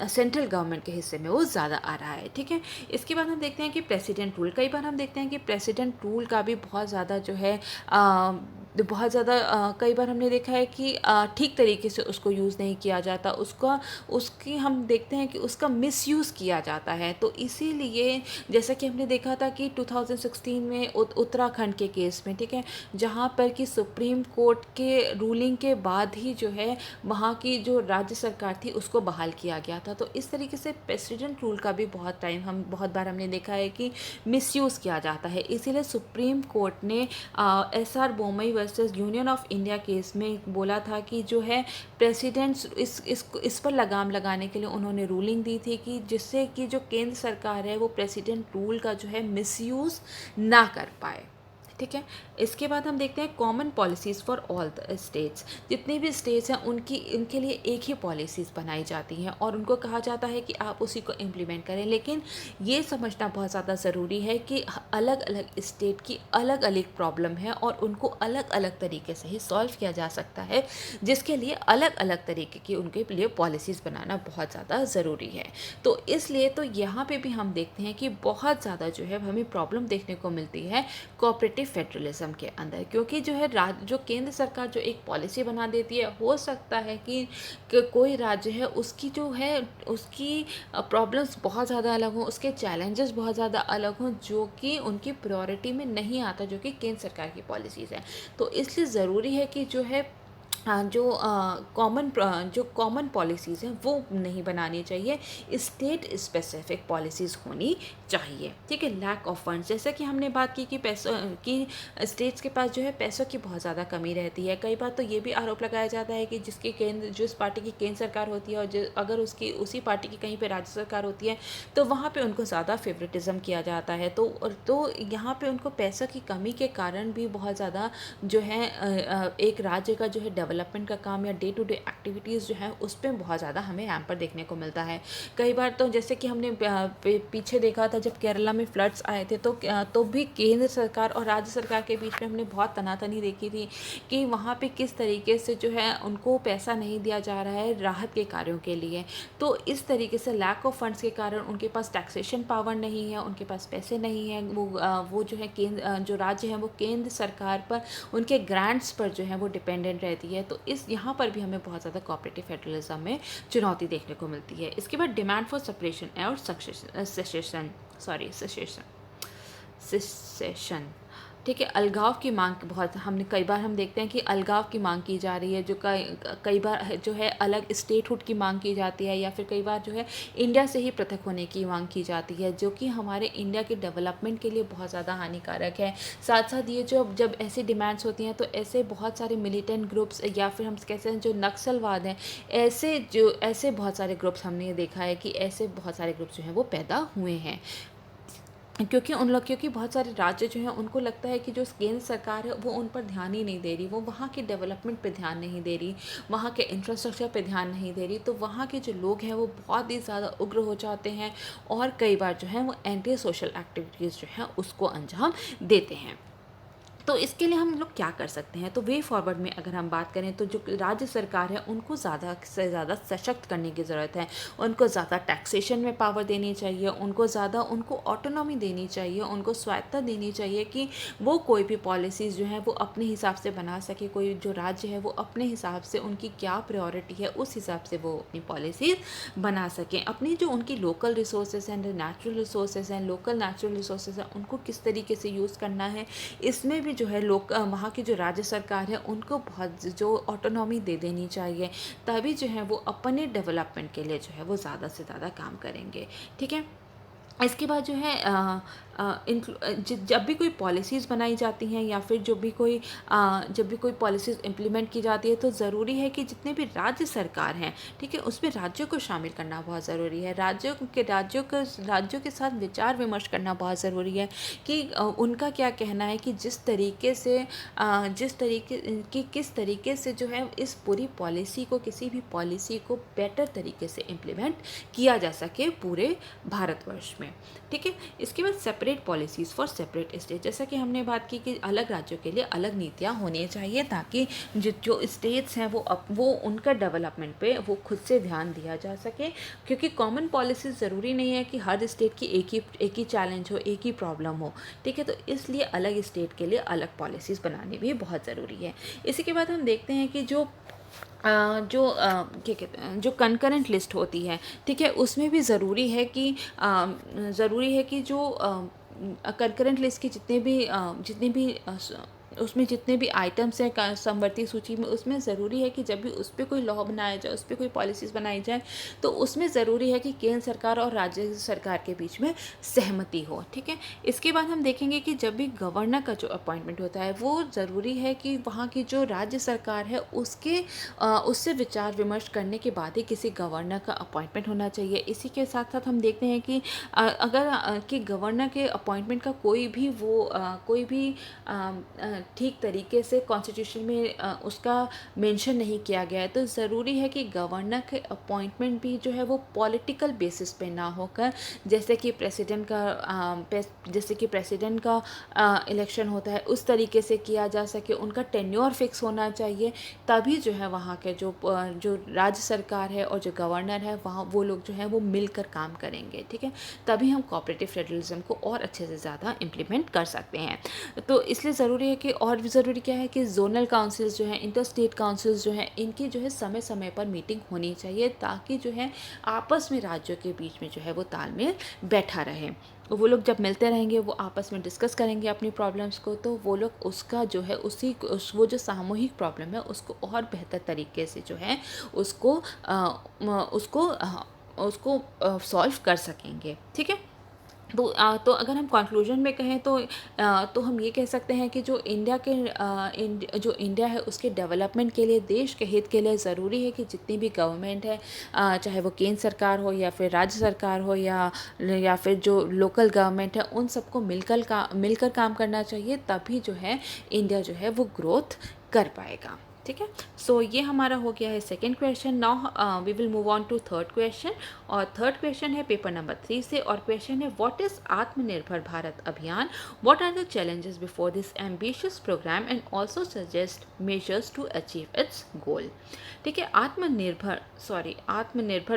सेंट्रल गवर्नमेंट के हिस्से में, वो ज़्यादा आ रहा है। ठीक है, इसके बाद हम देखते हैं कि प्रेसिडेंट रूल, कई बार हम देखते हैं कि प्रेसिडेंट रूल का भी बहुत ज़्यादा जो है कई बार हमने देखा है कि ठीक तरीके से उसको यूज़ नहीं किया जाता, उसकी हम देखते हैं कि उसका मिसयूज़ किया जाता है। तो इसीलिए जैसा कि हमने देखा था कि 2016 में उत्तराखंड के केस में, ठीक है, जहाँ पर कि सुप्रीम कोर्ट के रूलिंग के बाद ही जो है वहाँ की जो राज्य सरकार थी उसको बहाल किया गया था। तो इस तरीके से प्रेसिडेंट रूल का भी बहुत बार हमने देखा है कि मिसयूज़ किया जाता है। इसीलिए सुप्रीम कोर्ट ने SR Bommai versus union of India case में बोला था कि जो है प्रेसिडेंट्स इस पर लगाम लगाने के लिए उन्होंने रूलिंग दी थी कि जिससे कि जो केंद्र सरकार है वो प्रेसिडेंट रूल का जो है मिसयूज़ ना कर पाए। ठीक है, इसके बाद हम देखते हैं common policies for all the states. जितने भी स्टेट्स हैं उनके लिए एक ही पॉलिसीज़ बनाई जाती हैं और उनको कहा जाता है कि आप उसी को इम्प्लीमेंट करें। लेकिन ये समझना बहुत ज़्यादा ज़रूरी है कि अलग अलग स्टेट की अलग अलग प्रॉब्लम है और उनको अलग अलग तरीके से ही सॉल्व किया जा सकता है, जिसके लिए अलग अलग तरीके की उनके लिए पॉलिसीज़ बनाना बहुत ज़्यादा ज़रूरी है। तो इसलिए तो यहाँ पे भी हम देखते हैं कि बहुत ज़्यादा जो है हमें प्रॉब्लम देखने को मिलती है कोऑपरेटिव फेडरलिज्म के अंदर, क्योंकि जो है जो केंद्र सरकार जो एक पॉलिसी बना देती है, हो सकता है कि कोई राज्य है उसकी जो है उसकी प्रॉब्लम्स बहुत ज़्यादा अलग हों, उसके चैलेंजेस बहुत ज़्यादा अलग हों, जो कि उनकी प्रायोरिटी में नहीं आता, जो कि केंद्र सरकार की पॉलिसीज़ हैं। तो इसलिए ज़रूरी है कि जो है जो कॉमन पॉलिसीज़ हैं वो नहीं बनानी चाहिए, स्टेट स्पेसिफिक पॉलिसीज़ होनी चाहिए। ठीक है। लैक ऑफ फंड्स, जैसे कि हमने बात की कि पैसों की स्टेट्स के पास जो है पैसों की बहुत ज़्यादा कमी रहती है। कई बार तो ये भी आरोप लगाया जाता है कि जिस पार्टी की केंद्र सरकार होती है और अगर उसकी उसी पार्टी की कहीं पे राज्य सरकार होती है तो वहाँ पे उनको ज़्यादा फेवरेटिज्म किया जाता है। तो यहाँ पे उनको पैसों की कमी के कारण भी बहुत ज़्यादा जो है एक राज्य का जो है डेवलपमेंट का काम या डे टू डे एक्टिविटीज़ जो है उस पर बहुत ज़्यादा हमें हैम्पर देखने को मिलता है। कई बार तो जैसे कि हमने पीछे देखा था जब केरला में फ्लड्स आए थे तो भी केंद्र सरकार और राज्य सरकार के बीच में हमने बहुत तनातनी देखी थी कि वहाँ पे किस तरीके से जो है उनको पैसा नहीं दिया जा रहा है राहत के कार्यों के लिए। तो इस तरीके से लैक ऑफ फंड्स के कारण उनके पास टैक्सेशन पावर नहीं है, उनके पास पैसे नहीं हैं, वो जो है जो राज्य है वो केंद्र सरकार पर उनके ग्रांट्स पर जो है वो डिपेंडेंट रहती है। तो इस यहाँ पर भी हमें बहुत ज़्यादा कोऑपरेटिव फेडरलिज्म में चुनौती देखने को मिलती है। इसके बाद डिमांड फॉर सेपरेशन और सेसेशन। ठीक है। अलगाव की मांग बहुत कई बार हम देखते हैं कि अलगाव की मांग की जा रही है, जो कई बार जो है अलग स्टेटहुड की मांग की जाती है, या फिर कई बार जो है इंडिया से ही पृथक होने की मांग की जाती है, जो कि हमारे इंडिया के डेवलपमेंट के लिए बहुत ज़्यादा हानिकारक है। साथ साथ ये जब ऐसी डिमांड्स होती हैं तो ऐसे बहुत सारे मिलिटेंट ग्रुप्स या फिर हम कहते हैं जो नक्सलवाद हैं, ऐसे बहुत सारे ग्रुप्स हमने देखा है कि ऐसे बहुत सारे ग्रुप्स जो हैं वो पैदा हुए हैं, क्योंकि बहुत सारे राज्य जो हैं उनको लगता है कि जो केंद्र सरकार है वो उन पर ध्यान ही नहीं दे रही, वो वहाँ के डेवलपमेंट पे ध्यान नहीं दे रही, वहाँ के इंफ्रास्ट्रक्चर पे ध्यान नहीं दे रही। तो वहाँ के जो लोग हैं वो बहुत ही ज़्यादा उग्र हो जाते हैं और कई बार जो है वो एंटी सोशल एक्टिविटीज़ जो हैं उसको अंजाम देते हैं। तो इसके लिए हम लोग क्या कर सकते हैं? तो वे फॉरवर्ड में अगर हम बात करें तो जो राज्य सरकार है उनको ज़्यादा से ज़्यादा सशक्त करने की ज़रूरत है। उनको ज़्यादा टैक्सेशन में पावर देनी चाहिए, उनको ऑटोनॉमी देनी चाहिए, उनको स्वायत्तता देनी चाहिए कि वो कोई भी पॉलिसीज़ जो हैं वो अपने हिसाब से बना सके। कोई जो राज्य है वो अपने हिसाब से उनकी क्या प्रायोरिटी है उस हिसाब से वो अपनी पॉलिसीज़ बना सकें। अपनी जो उनकी लोकल रिसोर्सेज हैं, नेचुरल रिसोर्सेज हैं, लोकल नेचुरल रिसोर्सेज हैं, उनको किस तरीके से यूज़ करना है, इसमें भी जो है वहाँ की जो राज्य सरकार है उनको बहुत जो ऑटोनॉमी दे देनी चाहिए। तभी जो है वो अपने डेवलपमेंट के लिए जो है वो ज़्यादा से ज़्यादा काम करेंगे। ठीक है। इसके बाद जो है जब भी कोई पॉलिसीज़ बनाई जाती हैं या फिर जब भी कोई पॉलिसीज़ इम्प्लीमेंट की जाती है तो ज़रूरी है कि जितने भी राज्य सरकार हैं, ठीक है, उसमें राज्यों को शामिल करना बहुत ज़रूरी है। राज्यों के साथ विचार विमर्श करना बहुत ज़रूरी है कि उनका क्या कहना है कि किस तरीके से जो है इस पूरी किसी भी पॉलिसी को बेटर तरीके से इम्प्लीमेंट किया जा सके पूरे भारतवर्ष में। ठीक है। इसके बाद separate policies for separate state, जैसा कि हमने बात की कि अलग राज्यों के लिए अलग नीतियाँ होनी चाहिए ताकि जो स्टेट्स हैं वो उनका डेवलपमेंट पे वो खुद से ध्यान दिया जा सके, क्योंकि कॉमन पॉलिसीज़ ज़रूरी नहीं है कि हर स्टेट की एक ही चैलेंज हो, एक ही प्रॉब्लम हो। ठीक है। तो इसलिए अलग स्टेट के लिए अलग पॉलिसीज़ बनानी भी बहुत ज़रूरी है। इसी के बाद हम देखते हैं कि क्या कहते हैं जो कंकरेंट लिस्ट होती है, ठीक है, उसमें भी ज़रूरी है कि जो कंकरेंट लिस्ट की उसमें जितने भी आइटम्स हैं समवर्ती सूची में, उसमें ज़रूरी है कि जब भी उस पर कोई लॉ बनाया जाए, उस पर कोई पॉलिसीज़ बनाई जाए, तो उसमें ज़रूरी है कि केंद्र सरकार और राज्य सरकार के बीच में सहमति हो। ठीक है। इसके बाद हम देखेंगे कि जब भी गवर्नर का जो अपॉइंटमेंट होता है वो ज़रूरी है कि वहाँ की जो राज्य सरकार है उससे विचार विमर्श करने के बाद ही किसी गवर्नर का अपॉइंटमेंट होना चाहिए। इसी के साथ साथ हम देखते हैं कि अगर कि गवर्नर के अपॉइंटमेंट का कोई भी ठीक तरीके से कॉन्स्टिट्यूशन में उसका मेंशन नहीं किया गया है। तो ज़रूरी है कि गवर्नर के अपॉइंटमेंट भी जो है वो पॉलिटिकल बेसिस पे ना होकर, जैसे कि प्रेसिडेंट का इलेक्शन होता है उस तरीके से किया जा सके। उनका टेन्योर फिक्स होना चाहिए, तभी जो है वहाँ के जो राज्य सरकार है और जो गवर्नर है वहाँ वो लोग जो है वो मिलकर काम करेंगे, ठीक है। तभी हम कोऑपरेटिव फेडरलिज्म को और अच्छे से ज़्यादा इम्प्लीमेंट कर सकते हैं। तो इसलिए ज़रूरी है कि, और भी ज़रूरी क्या है कि जोनल काउंसिल्स जो हैं, इंटर स्टेट काउंसिल्स जो हैं, इनकी जो है समय समय पर मीटिंग होनी चाहिए, ताकि जो है आपस में राज्यों के बीच में जो है वो तालमेल बैठा रहे। वो लोग जब मिलते रहेंगे, वो आपस में डिस्कस करेंगे अपनी प्रॉब्लम्स को, तो वो लोग उसका जो है वो जो सामूहिक प्रॉब्लम है उसको और बेहतर तरीके से जो है उसको सॉल्व कर सकेंगे, ठीक है। तो अगर हम कंक्लूजन में कहें तो हम ये कह सकते हैं कि जो इंडिया है उसके डेवलपमेंट के लिए, देश के हित के लिए ज़रूरी है कि जितनी भी गवर्नमेंट है, चाहे वो केंद्र सरकार हो या फिर राज्य सरकार हो या फिर जो लोकल गवर्नमेंट है, उन सबको मिलकर काम करना चाहिए। तभी जो है इंडिया जो है वो ग्रोथ कर पाएगा, ठीक है। सो ये हमारा हो गया है second question. Now we will move on to third question, और थर्ड क्वेश्चन है पेपर नंबर 3 से, और क्वेश्चन है what is Atmanirbhar Bharat Abhiyan, what are the challenges before this ambitious program and also suggest measures to achieve its goal. ठीक है, आत्मनिर्भर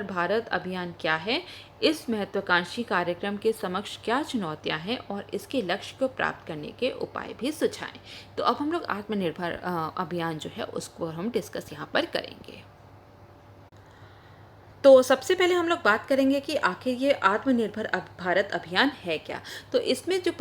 भारत अभियान क्या है, इस महत्वाकांक्षी कार्यक्रम के समक्ष क्या चुनौतियां हैं, और इसके लक्ष्य को प्राप्त करने के उपाय भी सुझाएं। तो अब हम लोग आत्मनिर्भर अभियान जो है उसको हम डिस्कस यहाँ पर करेंगे। तो सबसे पहले हम लोग बात करेंगे कि आखिर ये आत्मनिर्भर भारत अभियान है क्या। तो इसमें जो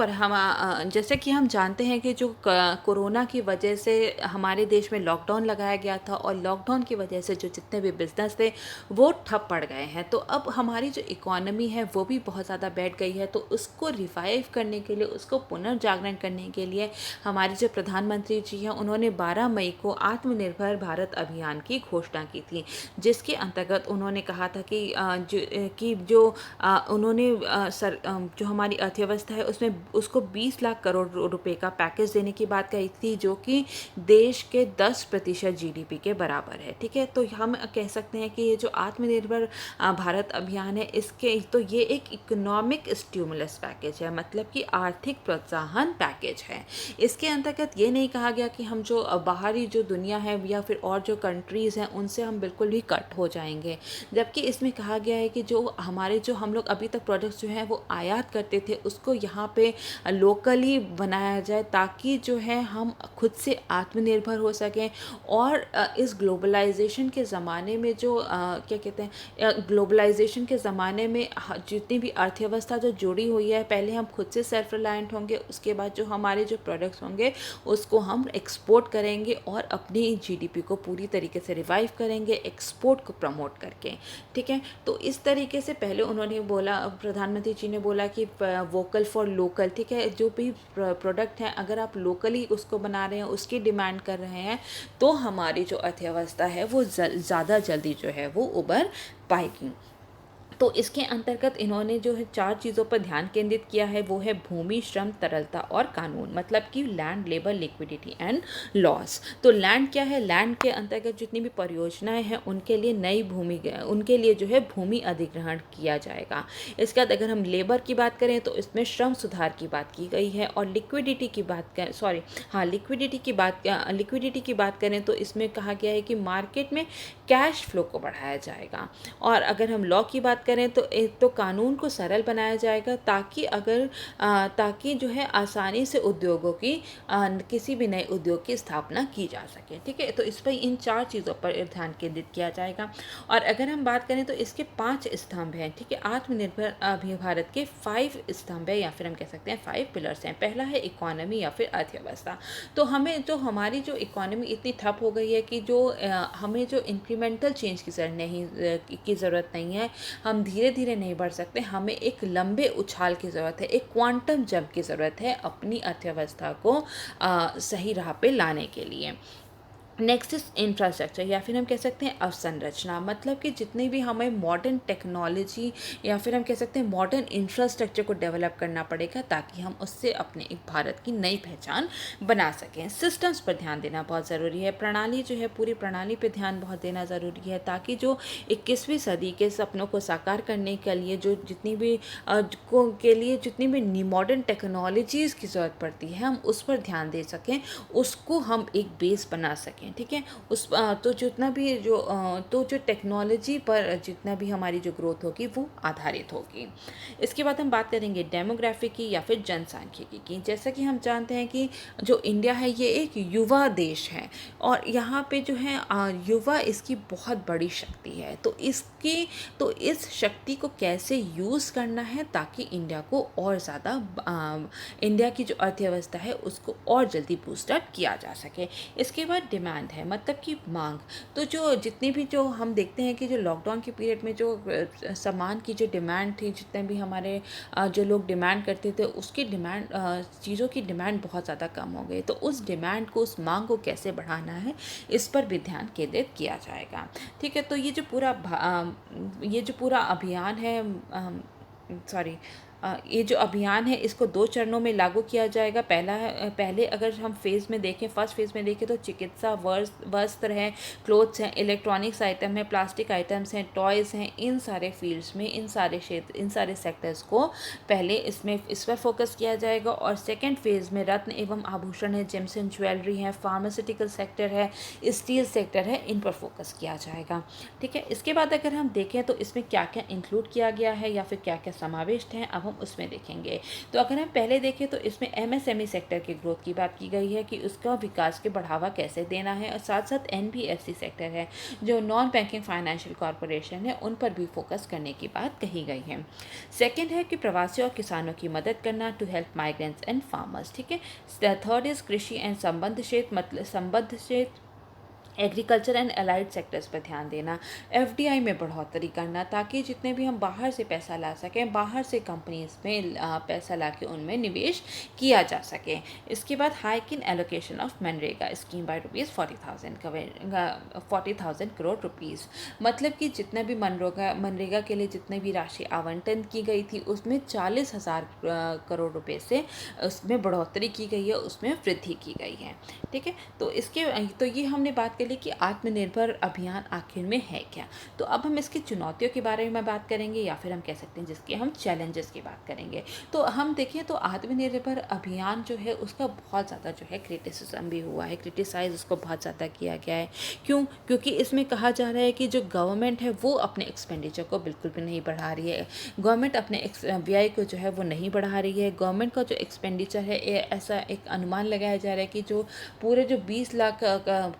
जैसे कि हम जानते हैं कि जो कोरोना की वजह से हमारे देश में लॉकडाउन लगाया गया था, और लॉकडाउन की वजह से जो जितने भी बिजनेस थे वो ठप पड़ गए हैं। तो अब हमारी जो इकोनॉमी है वो भी बहुत ज़्यादा बैठ गई है। तो उसको रिवाइव करने के लिए, उसको पुनर्जागरण करने के लिए हमारे जो प्रधानमंत्री जी हैं उन्होंने 12 मई को आत्मनिर्भर भारत अभियान की घोषणा की थी, जिसके अंतर्गत उन्होंने कहा था कि जो हमारी अर्थव्यवस्था है उसमें उसको 20 लाख करोड़ रुपए का पैकेज देने की बात कही थी, जो कि देश के 10% जीडीपी के बराबर है, ठीक है। तो हम कह सकते हैं कि ये जो आत्मनिर्भर भारत अभियान है, ये एक इकोनॉमिक स्टिमुलस पैकेज है, मतलब कि आर्थिक प्रोत्साहन पैकेज है। इसके अंतर्गत ये नहीं कहा गया कि हम जो बाहरी जो दुनिया है या फिर और जो कंट्रीज़ हैं उनसे हम बिल्कुल भी कट हो जाएंगे, जबकि इसमें कहा गया है कि जो हम लोग अभी तक प्रोडक्ट्स जो हैं वो आयात करते थे उसको यहाँ पे लोकली बनाया जाए, ताकि जो है हम खुद से आत्मनिर्भर हो सकें। और इस ग्लोबलाइजेशन के ज़माने में ग्लोबलाइजेशन के ज़माने में जितनी भी अर्थव्यवस्था जो जुड़ी हुई है, पहले हम खुद से सेल्फ रिलायंट होंगे, उसके बाद जो हमारे जो प्रोडक्ट्स होंगे उसको हम एक्सपोर्ट करेंगे और अपनी जीडीपी को पूरी तरीके से रिवाइव करेंगे, एक्सपोर्ट को प्रमोट करके, ठीक है। तो इस तरीके से पहले उन्होंने बोला, प्रधानमंत्री जी ने बोला कि वोकल फॉर लोकल, ठीक है। जो भी प्रोडक्ट हैं अगर आप लोकली उसको बना रहे हैं, उसकी डिमांड कर रहे हैं, तो हमारी जो अर्थव्यवस्था है वो ज़्यादा जल्दी जो है वो उभर पाएगी। तो इसके अंतर्गत इन्होंने जो है 4 चीज़ों पर ध्यान केंद्रित किया है, वो है भूमि, श्रम, तरलता और कानून, मतलब कि land, labour, liquidity and loss. तो लैंड क्या है, लैंड के अंतर्गत जितनी भी परियोजनाएं हैं उनके लिए जो है भूमि अधिग्रहण किया जाएगा। इसके बाद अगर हम लेबर की बात करें तो इसमें श्रम सुधार की बात की गई है, और लिक्विडिटी की बात करें तो इसमें कहा गया है कि मार्केट में कैश फ्लो को बढ़ाया जाएगा। और अगर हम लॉ की बात करें तो एक तो कानून को सरल बनाया जाएगा, ताकि जो है आसानी से किसी भी नए उद्योग की स्थापना की जा सके, ठीक है। तो इस पर इन 4 चीज़ों पर ध्यान केंद्रित किया जाएगा। और अगर हम बात करें तो इसके 5 स्तंभ हैं, ठीक है। आत्मनिर्भर भारत के 5 स्तंभ है, या फिर हम कह सकते हैं 5 पिलर्स हैं। पहला है इकोनॉमी या फिर अर्थव्यवस्था। तो हमारी जो इकोनॉमी इतनी ठप हो गई है कि हमें जो इंक्रीमेंटल चेंज की ज़रूरत नहीं है, हम धीरे धीरे नहीं बढ़ सकते, हमें एक लंबे उछाल की ज़रूरत है, एक क्वांटम जंप की ज़रूरत है अपनी अर्थव्यवस्था को सही राह पे लाने के लिए। नेक्स्ट इज इंफ्रास्ट्रक्चर, या फिर हम कह सकते हैं अवसंरचना, मतलब कि जितनी भी हमें मॉडर्न टेक्नोलॉजी या फिर हम कह सकते हैं मॉडर्न इंफ्रास्ट्रक्चर को डेवलप करना पड़ेगा ताकि हम उससे अपने एक भारत की नई पहचान बना सकें। सिस्टम्स पर ध्यान देना बहुत ज़रूरी है, प्रणाली जो है पूरी प्रणाली पर ध्यान बहुत देना ज़रूरी है, ताकि जो 21वीं सदी के सपनों को साकार करने के लिए जो जितनी भी के लिए जितनी भी मॉडर्न टेक्नोलॉजीज़ की ज़रूरत पड़ती है हम उस पर ध्यान दे सकें, उसको हम एक बेस बना सकें। ठीक है, तो जितना भी जो टेक्नोलॉजी पर जितना भी हमारी जो ग्रोथ होगी वो आधारित होगी। इसके बाद हम बात करेंगे डेमोग्राफी की या फिर जनसांख्यिकी की। जैसा कि हम जानते हैं कि जो इंडिया है ये एक युवा देश है और यहाँ पे जो है युवा इसकी बहुत बड़ी शक्ति है। तो इस शक्ति को कैसे यूज़ करना है ताकि इंडिया को और ज़्यादा इंडिया की जो अर्थव्यवस्था है उसको और जल्दी बूस्टअप किया जा सके। इसके बाद डिमांड है, मतलब कि मांग। तो जो जितनी भी जो हम देखते हैं कि जो लॉकडाउन के पीरियड में जो सामान की जो डिमांड थी, जितने भी हमारे जो लोग डिमांड करते थे उसकी डिमांड चीज़ों की डिमांड बहुत ज़्यादा कम हो गई। तो उस डिमांड को, उस मांग को कैसे बढ़ाना है इस पर भी ध्यान केंद्रित किया जाएगा। ठीक है, तो ये जो पूरा अभियान है ये जो अभियान है इसको 2 चरणों में लागू किया जाएगा। पहले अगर हम फर्स्ट फेज़ में देखें तो चिकित्सा, वस्त्र हैं, क्लोथ्स हैं, इलेक्ट्रॉनिक्स आइटम है, प्लास्टिक आइटम्स हैं, टॉयज़ हैं, इन सारे फील्ड्स में, इन सारे सेक्टर्स को पहले इस पर फोकस किया जाएगा। और सेकेंड फेज़ में रत्न एवं आभूषण है, जेम्स एंड ज्वेलरी है, फार्मास्यूटिकल सेक्टर है, स्टील सेक्टर है, इन पर फोकस किया जाएगा। ठीक है, इसके बाद अगर हम देखें तो इसमें क्या क्या इंक्लूड किया गया है या फिर क्या क्या समाविष्ट हैं, अब हम उसमें देखेंगे। तो अगर हम पहले देखें तो इसमें एमएसएमई सेक्टर की ग्रोथ की बात की गई है कि उसका विकास के बढ़ावा कैसे देना है, और साथ साथ एनबीएफसी सेक्टर है जो नॉन बैंकिंग फाइनेंशियल कॉरपोरेशन है, उन पर भी फोकस करने की बात कही गई है। सेकेंड है कि प्रवासियों और किसानों की मदद करना, to help migrants and farmers. ठीक है, थर्ड इज कृषि एंड संबद्ध क्षेत्र एग्रीकल्चर एंड अलाइड सेक्टर्स पर ध्यान देना, एफडीआई में बढ़ोतरी करना ताकि जितने भी हम बाहर से पैसा ला सकें, बाहर से कंपनीज में पैसा ला के उनमें निवेश किया जा सके। इसके बाद hike in allocation of MNREGA scheme bye ₹40,000 crore rupees, मतलब कि जितना भी मनरेगा के लिए जितने भी राशि आवंटन की गई थी उसमें 40,000 करोड़ रुपए से उसमें बढ़ोतरी की गई है, उसमें वृद्धि की गई है। ठीक है, तो ये हमने बात कर ली कि आत्मनिर्भर अभियान आखिर में है क्या। तो अब हम इसकी चुनौतियों के बारे में बात करेंगे या फिर हम कह सकते हैं जिसके हम चैलेंजेस की बात करेंगे। तो हम देखें तो आत्मनिर्भर अभियान जो है उसका बहुत ज़्यादा जो है क्रिटिसिज्म भी हुआ है, क्रिटिसाइज उसको बहुत ज़्यादा किया गया है। क्योंकि इसमें कहा जा रहा है कि जो गवर्नमेंट है वो अपने एक्सपेंडिचर को बिल्कुल भी नहीं बढ़ा रही है, गवर्नमेंट अपने व्यय को जो है वो नहीं बढ़ा रही है। गवर्नमेंट का जो एक्सपेंडिचर है ऐसा एक अनुमान लगाया जा रहा है कि जो पूरे जो 20 लाख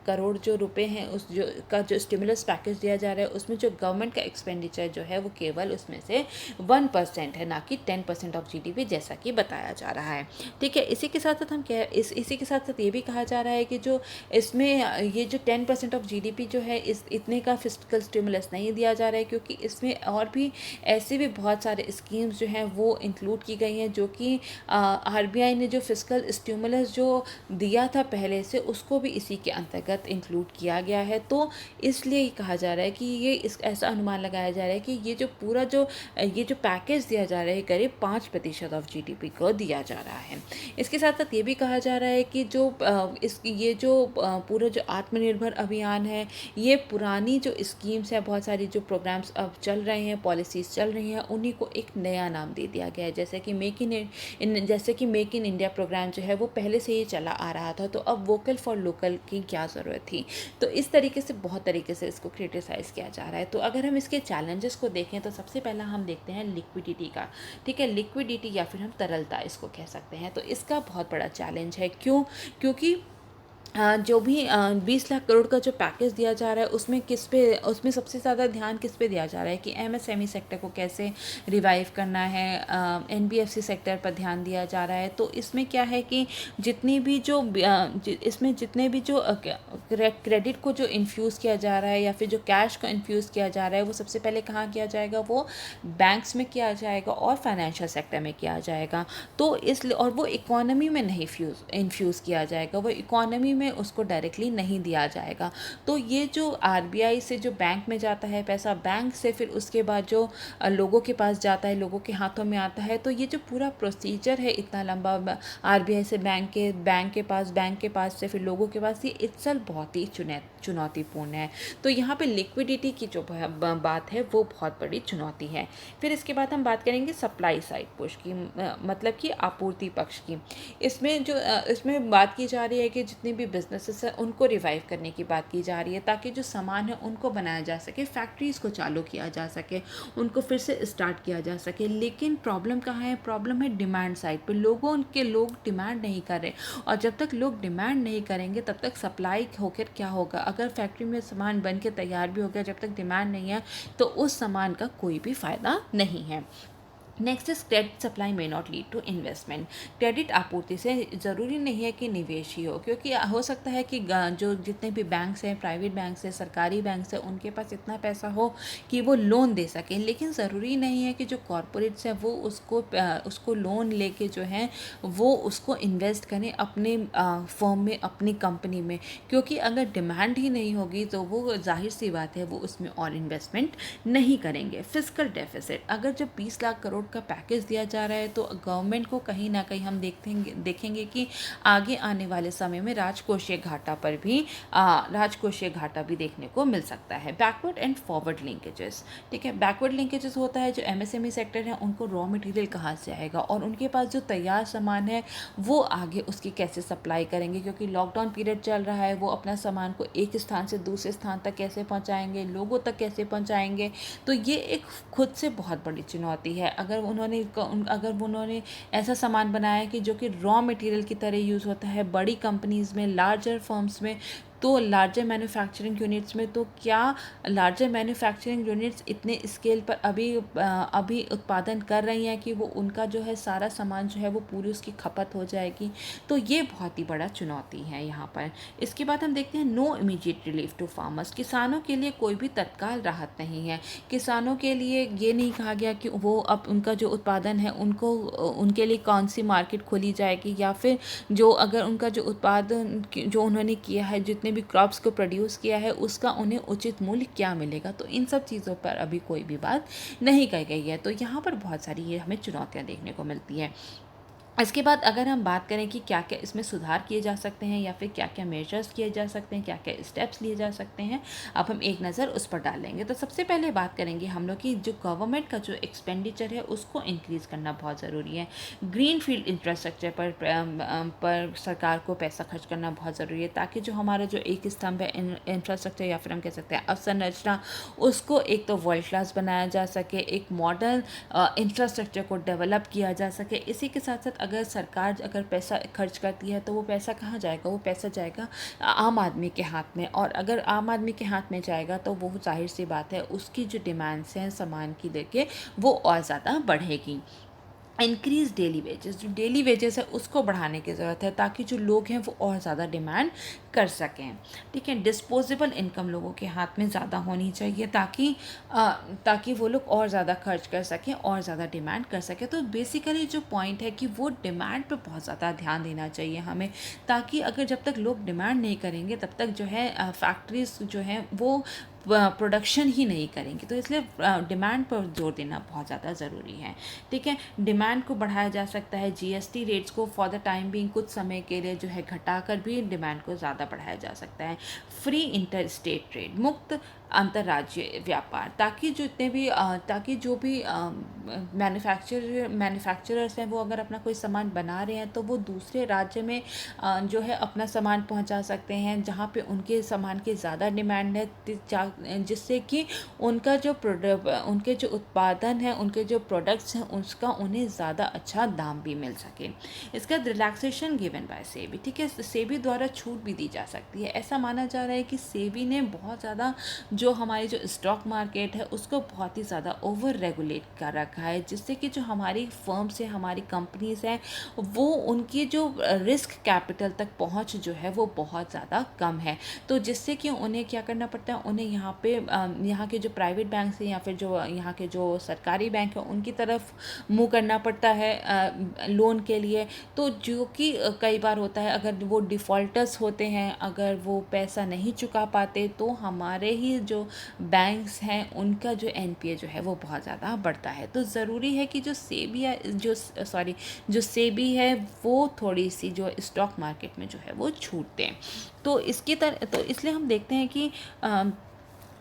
करोड़ जो रुपए हैं जो स्टिमुलस पैकेज दिया जा रहा है उसमें जो गवर्नमेंट का एक्सपेंडिचर जो है वो केवल उसमें से 1% है, ना कि 10% ऑफ जीडीपी जैसा कि बताया जा रहा है। ठीक है, इसी के साथ साथ इसी के साथ साथ ये भी कहा जा रहा है कि जो इसमें ये जो 10% ऑफ जीडीपी जो है इतने का फिस्कल स्टिमुलस नहीं दिया जा रहा है, क्योंकि इसमें और भी ऐसे भी बहुत सारे स्कीम्स जो हैं वो इंक्लूड की गई हैं जो कि आरबीआई ने जो फिस्कल स्टिमुलस जो दिया था पहले से उसको भी इसी के अंतर्गत इंक्लूड किया गया है। तो इसलिए कहा जा रहा है कि ऐसा अनुमान लगाया जा रहा है कि ये जो पैकेज दिया जा रहा है करीब 5% ऑफ जीडीपी को दिया जा रहा है। इसके साथ साथ ये भी कहा जा रहा है कि पूरा जो आत्मनिर्भर अभियान है ये पुरानी जो स्कीम्स है, बहुत सारी जो प्रोग्राम्स अब चल रहे हैं, पॉलिसीज़ चल रही हैं, उन्हीं को एक नया नाम दे दिया गया है। जैसे कि मेक इन इंडिया प्रोग्राम जो है वो पहले से ही चला आ रहा था, तो अब वोकल फॉर लोकल की क्या ज़रूरत थी। तो इस तरीके से बहुत तरीके से इसको क्रिटिसाइज़ किया जा रहा है। तो अगर हम इसके चैलेंजेस को देखें तो सबसे पहला हम देखते हैं लिक्विडिटी का। ठीक है, लिक्विडिटी या फिर हम तरलता इसको कह सकते हैं। तो इसका बहुत बड़ा चैलेंज है। क्योंकि जो भी 20 लाख करोड़ का जो पैकेज दिया जा रहा है उसमें सबसे ज़्यादा ध्यान किस पे दिया जा रहा है कि एमएसएमई सेक्टर को कैसे रिवाइव करना है, एनबीएफसी सेक्टर पर ध्यान दिया जा रहा है। तो इसमें क्या है कि जितने भी जो क्रेडिट को जो इन्फ्यूज़ किया जा रहा है या फिर जो कैश को इन्फ्यूज़ किया जा रहा है वो सबसे पहले कहाँ किया जाएगा, वो बैंक्स में किया जाएगा और फाइनेंशियल सेक्टर में किया जाएगा। तो इसलिए और वो इकोनॉमी में नहीं इन्फ्यूज़ किया जाएगा, वो इकोनॉमी में उसको डायरेक्टली नहीं दिया जाएगा। तो ये जो आरबीआई से जो बैंक में जाता है पैसा, बैंक से फिर उसके बाद जो लोगों के पास जाता है, लोगों के हाथों में आता है, तो ये जो पूरा प्रोसीजर है इतना लंबा, आरबीआई से बैंक के पास से फिर लोगों के पास, ये इट्सल्फ बहुत ही चुनौतीपूर्ण है। तो यहाँ पे लिक्विडिटी की जो बात है वो बहुत बड़ी चुनौती है। फिर इसके बाद हम बात करेंगे सप्लाई साइड पुश की, मतलब कि आपूर्ति पक्ष की। इसमें बात की जा रही है कि जितने भी बिजनेसेस हैं उनको रिवाइव करने की बात की जा रही है, ताकि जो सामान है उनको बनाया जा सके, फैक्ट्रीज़ को चालू किया जा सके, उनको फिर से स्टार्ट किया जा सके। लेकिन प्रॉब्लम कहाँ है? प्रॉब्लम है डिमांड साइड पर। लोग डिमांड नहीं कर रहे, और जब तक लोग डिमांड नहीं करेंगे तब तक सप्लाई होकर क्या होगा? अगर फैक्ट्री में सामान बन के तैयार भी हो गया, जब तक डिमांड नहीं है तो उस सामान का कोई भी फ़ायदा नहीं है। Next is credit supply may not lead to investment. Credit आपूर्ति से ज़रूरी नहीं है कि निवेश ही हो, क्योंकि हो सकता है कि जो जितने भी बैंक्स हैं, प्राइवेट बैंक्स हैं, सरकारी बैंक्स हैं, उनके पास इतना पैसा हो कि वो लोन दे सकें। लेकिन ज़रूरी नहीं है कि जो कॉरपोरेट्स हैं वो उसको लोन लेके जो है वो उसको इन्वेस्ट करें अपने फर्म में, अपनी कंपनी में, क्योंकि अगर डिमांड ही नहीं होगी तो वो जाहिर सी बात है वो उसमें और इन्वेस्टमेंट नहीं करेंगे। फिस्कल डेफिसिट, अगर जब 20 लाख करोड़ का पैकेज दिया जा रहा है तो गवर्नमेंट को कहीं ना कहीं हम देखेंगे कि आगे आने वाले समय में राजकोषीय घाटा भी देखने को मिल सकता है। बैकवर्ड एंड फॉरवर्ड लिंकेजेस, ठीक है। बैकवर्ड लिंकेजेस होता है जो एमएसएमई सेक्टर है उनको रॉ मटेरियल कहाँ से आएगा, और उनके पास जो तैयार सामान है वो आगे उसकी कैसे सप्लाई करेंगे, क्योंकि लॉकडाउन पीरियड चल रहा है, वो अपना सामान को एक स्थान से दूसरे स्थान तक कैसे पहुँचाएंगे, लोगों तक कैसे पहुँचाएंगे। तो ये एक खुद से बहुत बड़ी चुनौती है। अगर उन्होंने ऐसा सामान बनाया कि जो कि रॉ मटेरियल की तरह यूज़ होता है बड़ी कंपनीज़ में, लार्जर फर्म्स में, तो लार्जर मैन्युफैक्चरिंग यूनिट्स में, तो क्या लार्जर मैन्युफैक्चरिंग यूनिट्स इतने स्केल पर अभी उत्पादन कर रही हैं कि वो उनका जो है सारा सामान जो है वो पूरी उसकी खपत हो जाएगी? तो ये बहुत ही बड़ा चुनौती है यहाँ पर। इसके बाद हम देखते हैं no immediate relief to farmers. किसानों के लिए कोई भी तत्काल राहत नहीं है। किसानों के लिए ये नहीं कहा गया कि वो अब उनका जो उत्पादन है उनके लिए कौन सी मार्केट खोली जाएगी, या फिर जो अगर उनका जो उत्पादन जो उन्होंने किया है, जितने भी क्रॉप्स को प्रोड्यूस किया है, उसका उन्हें उचित मूल्य क्या मिलेगा। तो इन सब चीज़ों पर अभी कोई भी बात नहीं कही गई है। तो यहाँ पर बहुत सारी ये हमें चुनौतियाँ देखने को मिलती हैं। इसके बाद अगर हम बात करें कि क्या क्या इसमें सुधार किए जा सकते हैं, या फिर क्या क्या मेजर्स किए जा सकते हैं, क्या क्या स्टेप्स लिए जा सकते हैं, अब हम एक नज़र उस पर डालेंगे। तो सबसे पहले बात करेंगे हम लोग कि जो गवर्नमेंट का जो एक्सपेंडिचर है उसको इंक्रीज़ करना बहुत ज़रूरी है। ग्रीन फील्ड इंफ्रास्ट्रक्चर पर सरकार को पैसा खर्च करना बहुत ज़रूरी है, ताकि जो हमारा जो एक स्तंभ है इंफ्रास्ट्रक्चर, या फिर हम कह सकते हैं अवसंरचना, उसको एक तो वर्ल्ड क्लास बनाया जा सके, एक मॉडर्न इंफ्रास्ट्रक्चर को डेवलप किया जा सके। इसी के साथ साथ अगर सरकार पैसा खर्च करती है तो वो पैसा कहाँ जाएगा? वो पैसा जाएगा आम आदमी के हाथ में, और अगर आम आदमी के हाथ में जाएगा तो वो जाहिर सी बात है उसकी जो डिमांड्स हैं सामान की लेके वो और ज़्यादा बढ़ेगी। इंक्रीज डेली वेजेस, जो डेली वेजेस है उसको बढ़ाने की ज़रूरत है, ताकि जो लोग हैं वो और ज़्यादा डिमांड कर सकें, ठीक है। डिस्पोजेबल इनकम लोगों के हाथ में ज़्यादा होनी चाहिए, ताकि वो लोग और ज़्यादा खर्च कर सकें और ज़्यादा डिमांड कर सकें। तो बेसिकली जो पॉइंट है कि वो डिमांड पे बहुत ज़्यादा ध्यान देना चाहिए हमें, ताकि अगर जब तक लोग डिमांड नहीं करेंगे तब तक जो है फैक्ट्रीज जो हैं वो प्रोडक्शन ही नहीं करेंगे। तो इसलिए डिमांड पर जोर देना बहुत ज़्यादा ज़रूरी है, ठीक है। डिमांड को बढ़ाया जा सकता है, जीएसटी रेट्स को फॉर द टाइम बीइंग कुछ समय के लिए जो है घटाकर भी डिमांड को ज़्यादा बढ़ाया जा सकता है। फ्री इंटर स्टेट ट्रेड, मुक्त अंतर्राज्यीय व्यापार, ताकि जो भी मैन्युफैक्चरर्स हैं वो अगर अपना कोई सामान बना रहे हैं तो वो दूसरे राज्य में जो है अपना सामान पहुंचा सकते हैं जहां पे उनके सामान की ज़्यादा डिमांड है, जिससे कि उनके जो उत्पादन है, उनके जो प्रोडक्ट्स हैं उसका उन्हें ज़्यादा अच्छा दाम भी मिल सके। इसका रिलैक्सेशन गिवन बाय सेबी, ठीक है। सेबी द्वारा छूट भी दी जा सकती है। ऐसा माना जा रहा है कि सेबी ने बहुत ज़्यादा जो हमारी जो स्टॉक मार्केट है उसको बहुत ही ज़्यादा ओवर रेगुलेट कर रखा है, जिससे कि जो हमारी फर्म्स है, हमारी कंपनीज हैं, वो उनकी जो रिस्क कैपिटल तक पहुंच जो है वो बहुत ज़्यादा कम है। तो जिससे कि उन्हें क्या करना पड़ता है, उन्हें यहाँ पे यहाँ के जो प्राइवेट बैंक हैं या फिर जो यहाँ के जो सरकारी बैंक हैं उनकी तरफ मुँह करना पड़ता है लोन के लिए। तो जो कि कई बार होता है, अगर वो डिफ़ॉल्टर्स होते हैं, अगर वो पैसा नहीं चुका पाते, तो हमारे ही जो बैंक्स हैं उनका जो एनपीए जो है वो बहुत ज़्यादा बढ़ता है। तो ज़रूरी है कि जो सेबी जो सेबी है वो थोड़ी सी जो स्टॉक मार्केट में जो है वो छूट दें। तो तो इसलिए हम देखते हैं कि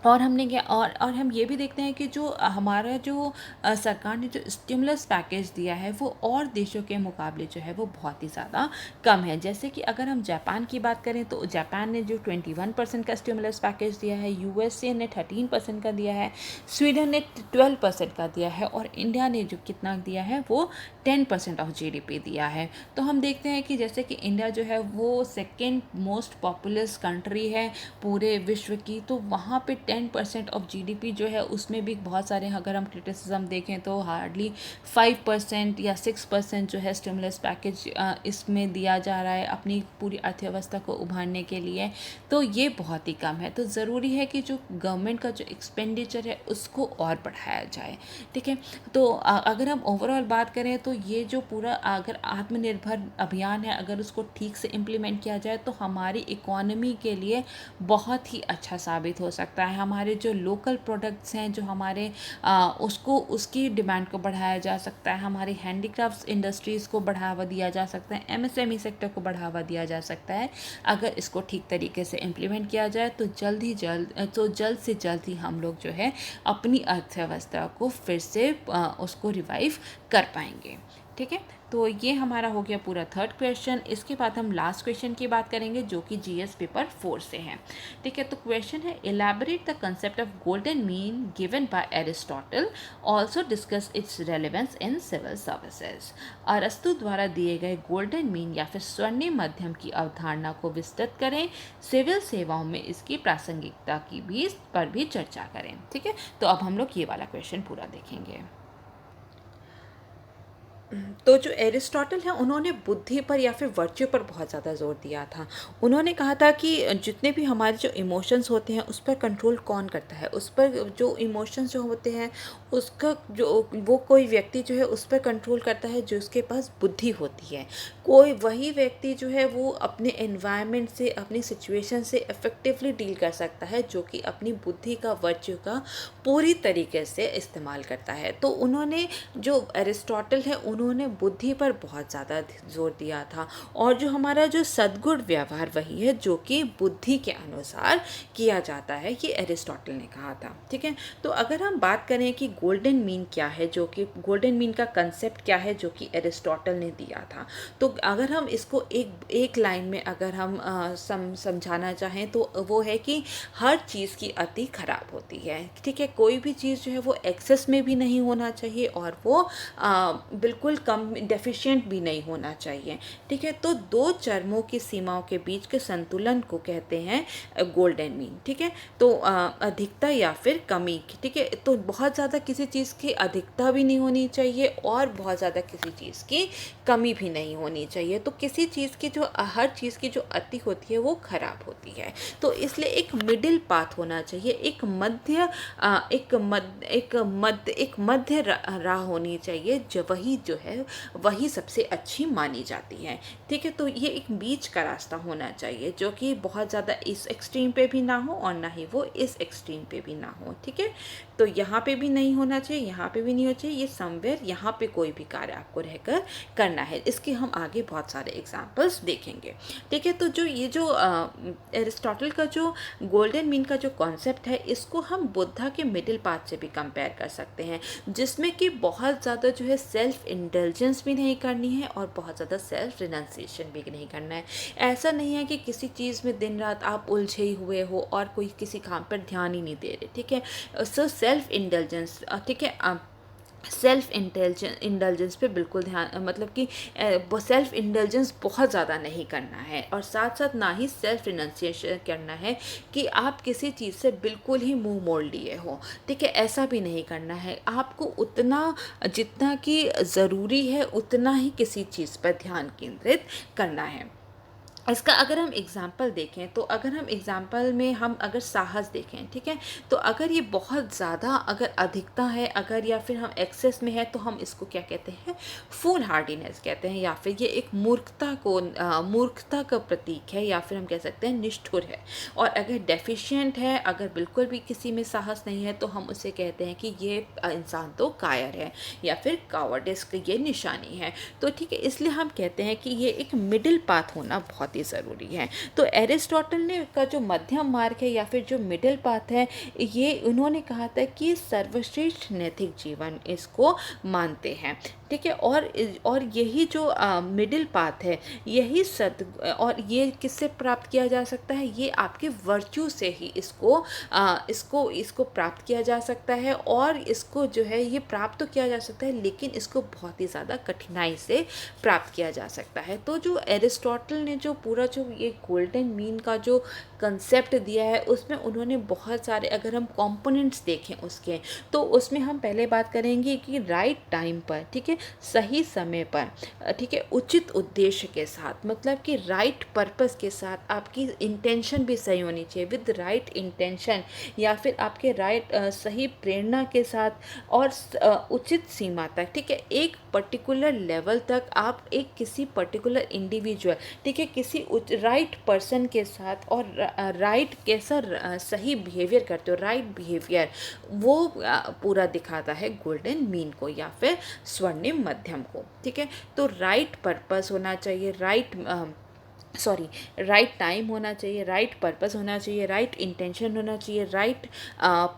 और हमने क्या और हम ये भी देखते हैं कि जो हमारा जो सरकार ने जो स्टिमुलस पैकेज दिया है वो और देशों के मुकाबले जो है वो बहुत ही ज़्यादा कम है। जैसे कि अगर हम जापान की बात करें तो जापान ने जो 21% का स्टिमुलस पैकेज दिया है, यूएसए ने 13% का दिया है, स्वीडन ने 12% का दिया है, और इंडिया ने जो कितना दिया है वो 10% ऑफ जीडीपी दिया है। तो हम देखते हैं कि जैसे कि इंडिया जो है वो सेकेंड मोस्ट पॉपुलस कंट्री है पूरे विश्व की, तो वहाँ पे 10% ऑफ जीडीपी जो है उसमें भी बहुत सारे, अगर हम क्रिटिसिज्म देखें तो हार्डली 5% या 6% जो है स्टिमुलस पैकेज इसमें दिया जा रहा है अपनी पूरी अर्थव्यवस्था को उभारने के लिए। तो ये बहुत ही कम है। तो ज़रूरी है कि जो गवर्नमेंट का जो एक्सपेंडिचर है उसको और बढ़ाया जाए। ठीक है, तो अगर हम ओवरऑल बात करें तो ये जो पूरा अगर आत्मनिर्भर अभियान है, अगर उसको ठीक से इम्प्लीमेंट किया जाए तो हमारी इकोनॉमी के लिए बहुत ही अच्छा साबित हो सकता है। हमारे जो लोकल प्रोडक्ट्स हैं, जो हमारे उसको उसकी डिमांड को बढ़ाया जा सकता है, हमारी हैंडीक्राफ्ट्स इंडस्ट्रीज़ को बढ़ावा दिया जा सकता है, एमएसएमई सेक्टर को बढ़ावा दिया जा सकता है। अगर इसको ठीक तरीके से इम्प्लीमेंट किया जाए तो जल्द से जल्द ही हम लोग जो है अपनी अर्थव्यवस्था को फिर से उसको रिवाइव कर पाएंगे। ठीक है, तो ये हमारा हो गया पूरा थर्ड क्वेश्चन। इसके बाद हम लास्ट क्वेश्चन की बात करेंगे जो कि जीएस पेपर 4 से है। ठीक है, तो क्वेश्चन है, elaborate the concept of golden mean given by Aristotle, also discuss its relevance in civil services. अरस्तु द्वारा दिए गए गोल्डन मीन या फिर स्वर्णिम मध्यम की अवधारणा को विस्तृत करें, सिविल सेवाओं में इसकी प्रासंगिकता पर भी चर्चा करें। ठीक है, तो अब हम लोग ये वाला क्वेश्चन पूरा देखेंगे। तो जो एरिस्टोटल है उन्होंने बुद्धि पर या फिर वर्च्यू पर बहुत ज़्यादा जोर दिया था। उन्होंने कहा था कि जितने भी हमारे जो इमोशंस होते हैं उस पर कंट्रोल कौन करता है, उस पर जो इमोशंस जो होते हैं उसका जो वो कोई व्यक्ति जो है उस पर कंट्रोल करता है जो उसके पास बुद्धि होती है। कोई वही व्यक्ति जो है वो अपने एनवायरनमेंट से, अपनी सिचुएशन से इफ़ेक्टिवली डील कर सकता है जो कि अपनी बुद्धि का, वर्च्यू का पूरी तरीके से इस्तेमाल करता है। तो उन्होंने जो एरिस्टोटल है उन्होंने बुद्धि पर बहुत ज़्यादा जोर दिया था, और जो हमारा जो सद्गुण व्यवहार वही है जो कि बुद्धि के अनुसार किया जाता है, ये एरिस्टोटल ने कहा था। ठीक है, तो अगर हम बात करें कि गोल्डन मीन क्या है, जो कि गोल्डन मीन का कंसेप्ट क्या है जो कि एरिस्टोटल ने दिया था, तो अगर हम इसको एक लाइन में अगर हम समझाना चाहें तो वो है कि हर चीज़ की अति खराब होती है। ठीक है, कोई भी चीज़ जो है वो एक्सेस में भी नहीं होना चाहिए और वो बिल्कुल कम डेफिशिएंट भी नहीं होना चाहिए। ठीक है, तो दो चरमों की सीमाओं के बीच के संतुलन को कहते हैं गोल्डन मीन। ठीक है, तो अधिकता या फिर कमी। ठीक है, तो बहुत ज़्यादा किसी चीज़ की अधिकता भी नहीं होनी चाहिए और बहुत ज़्यादा किसी चीज़ की कमी भी नहीं होनी चाहिए। तो किसी चीज़ की जो हर चीज़ की जो अति होती है वो खराब होती है। तो इसलिए एक मिडिल पाथ होना चाहिए, एक मध्य राह होनी चाहिए, जो वही सबसे अच्छी मानी जाती है। ठीक है, तो ये एक बीच का रास्ता होना चाहिए जो कि बहुत ज़्यादा इस एक्सट्रीम पे भी ना हो और ना ही वो इस एक्सट्रीम पे भी ना हो। ठीक है, तो यहाँ पे भी नहीं होना चाहिए, यहाँ पे भी नहीं होना चाहिए, ये समवेयर यहाँ पे कोई भी कार्य आपको रहकर करना है। इसके हम आगे बहुत सारे एग्जाम्पल्स देखेंगे। ठीक है, तो जो एरिस्टोटल का जो गोल्डन मीन का जो कॉन्सेप्ट है इसको हम बुद्धा के मिडिल पाथ से भी कंपेयर कर सकते हैं, जिसमें कि बहुत ज़्यादा जो है सेल्फ इंडल्जेंस भी नहीं करनी है और बहुत ज़्यादा सेल्फ रिनंसिएशन भी नहीं करना है। ऐसा नहीं है कि किसी चीज़ में दिन रात आप उलझे ही हुए हो और कोई किसी काम पर ध्यान ही नहीं दे रहे। ठीक है, सो सेल्फ इंडल्जेंस। ठीक है, सेल्फ इंडल्जेंस पे बिल्कुल ध्यान, मतलब कि सेल्फ इंडल्जेंस बहुत ज़्यादा नहीं करना है, और साथ साथ ना ही सेल्फ रिनंसिएशन करना है कि आप किसी चीज़ से बिल्कुल ही मुंह मोड़ लिए हो। ठीक है, ऐसा भी नहीं करना है। आपको उतना जितना कि ज़रूरी है उतना ही किसी चीज़ पर ध्यान केंद्रित करना है। इसका अगर हम एग्ज़ाम्पल देखें, तो अगर हम एग्ज़ाम्पल में हम अगर साहस देखें, ठीक है, तो अगर ये बहुत ज़्यादा अगर अधिकता है, अगर या फिर हम एक्सेस में है, तो हम इसको क्या कहते हैं, फूल हार्डीनेस कहते हैं, या फिर ये एक मूर्खता का प्रतीक है, या फिर हम कह सकते हैं निष्ठुर है। और अगर डेफिशिएंट है, अगर बिल्कुल भी किसी में साहस नहीं है, तो हम उसे कहते हैं कि ये इंसान तो कायर है, या फिर कावर्डिस की ये निशानी है। तो ठीक है, इसलिए हम कहते हैं कि ये एक मिडिल पाथ होना बहुत ही ज़रूरी है। तो एरिस्टोटल ने का जो मध्यम मार्ग है, या फिर जो मिडिल पाथ है, ये उन्होंने कहा था कि सर्वश्रेष्ठ नैतिक जीवन इसको मानते हैं। ठीक है, और यही जो मिडिल पाथ है, यही और ये किससे प्राप्त किया जा सकता है, ये आपके वर्च्यू से ही इसको प्राप्त किया जा सकता है। और इसको जो है ये प्राप्त तो किया जा सकता है, लेकिन इसको बहुत ही ज़्यादा कठिनाई से प्राप्त किया जा सकता है। तो जो एरिस्टोटल ने जो पूरा जो ये गोल्डन मीन का जो कंसेप्ट दिया है, उसमें उन्होंने बहुत सारे, अगर हम कंपोनेंट्स देखें उसके, तो उसमें हम पहले बात करेंगे कि राइट टाइम पर, ठीक है, सही समय पर, ठीक है, उचित उद्देश्य के साथ, मतलब कि राइट पर्पस के साथ, आपकी इंटेंशन भी सही होनी चाहिए, विद राइट इंटेंशन, या फिर आपके सही प्रेरणा के साथ, और उचित सीमा तक। ठीक है, एक पर्टिकुलर लेवल तक आप एक किसी पर्टिकुलर इंडिविजुअल, ठीक है, किसी राइट पर्सन के साथ, और राइट कैसा सही बिहेवियर करते हो, राइट बिहेवियर, वो पूरा दिखाता है गोल्डन मीन को, या फिर स्वर्णिम मध्यम को। ठीक है, तो राइट पर्पस होना चाहिए, राइट टाइम होना चाहिए, राइट पर्पस होना चाहिए, राइट इंटेंशन होना चाहिए, राइट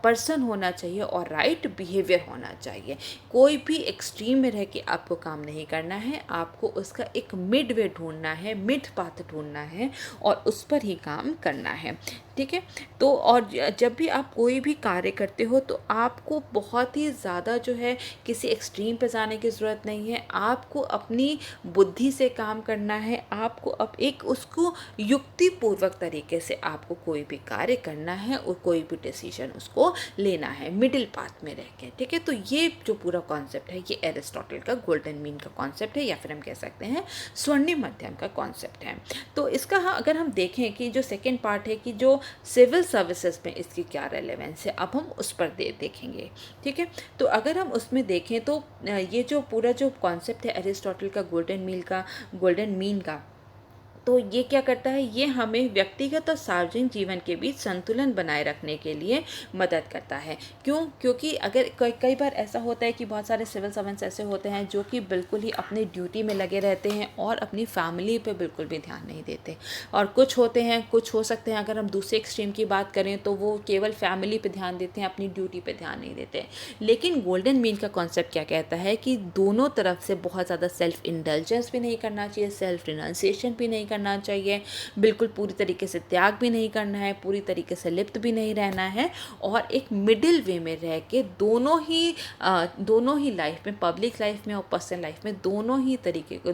पर्सन होना चाहिए, और राइट बिहेवियर होना चाहिए। कोई भी एक्सट्रीम में रह के आपको काम नहीं करना है, आपको उसका एक मिड वे ढूंढना है, मिड पाथ ढूंढना है, और उस पर ही काम करना है। ठीक है, तो और जब भी आप कोई भी कार्य करते हो, तो आपको बहुत ही ज़्यादा जो है किसी एक्सट्रीम पे जाने की ज़रूरत नहीं है। आपको अपनी बुद्धि से काम करना है, आपको अब एक उसको युक्तिपूर्वक तरीके से आपको कोई भी कार्य करना है, और कोई भी डिसीजन उसको लेना है, मिडिल पाथ में रह के। ठीक है, तो ये जो पूरा कॉन्सेप्ट है, ये एरिस्टोटल का गोल्डन मीन का कॉन्सेप्ट है, या फिर हम कह सकते हैं स्वर्णिम मध्यम का कॉन्सेप्ट है। तो इसका अगर हम देखें कि जो सेकेंड पार्ट है कि जो सिविल सर्विसेज में इसकी क्या रेलेवेंस है, अब हम उस पर देखेंगे। ठीक है, तो अगर हम उसमें देखें, तो ये जो पूरा जो कॉन्सेप्ट है एरिस्टोटल का गोल्डन मीन का, तो ये क्या करता है, ये हमें व्यक्तिगत और सार्वजनिक जीवन के बीच संतुलन बनाए रखने के लिए मदद करता है। क्यों? क्योंकि अगर कई बार ऐसा होता है कि बहुत सारे सिविल सर्वेंट्स ऐसे होते हैं जो कि बिल्कुल ही अपनी ड्यूटी में लगे रहते हैं, और अपनी फैमिली पे बिल्कुल भी ध्यान नहीं देते। और कुछ हो सकते हैं, अगर हम दूसरे एक्सट्रीम की बात करें, तो वो केवल फैमिली पे ध्यान देते हैं, अपनी ड्यूटी पे ध्यान नहीं देते। लेकिन गोल्डन मीन का कॉन्सेप्ट क्या कहता है कि दोनों तरफ से बहुत ज़्यादा सेल्फ इंडल्जेंस भी नहीं करना चाहिए, सेल्फ रिनंसिएशन भी नहीं करना चाहिए, बिल्कुल पूरी तरीके से त्याग भी नहीं करना है, पूरी तरीके से लिप्त भी नहीं रहना है, और एक मिडिल वे में रह के दोनों ही लाइफ में, पब्लिक लाइफ में और पर्सनल लाइफ में, दोनों ही को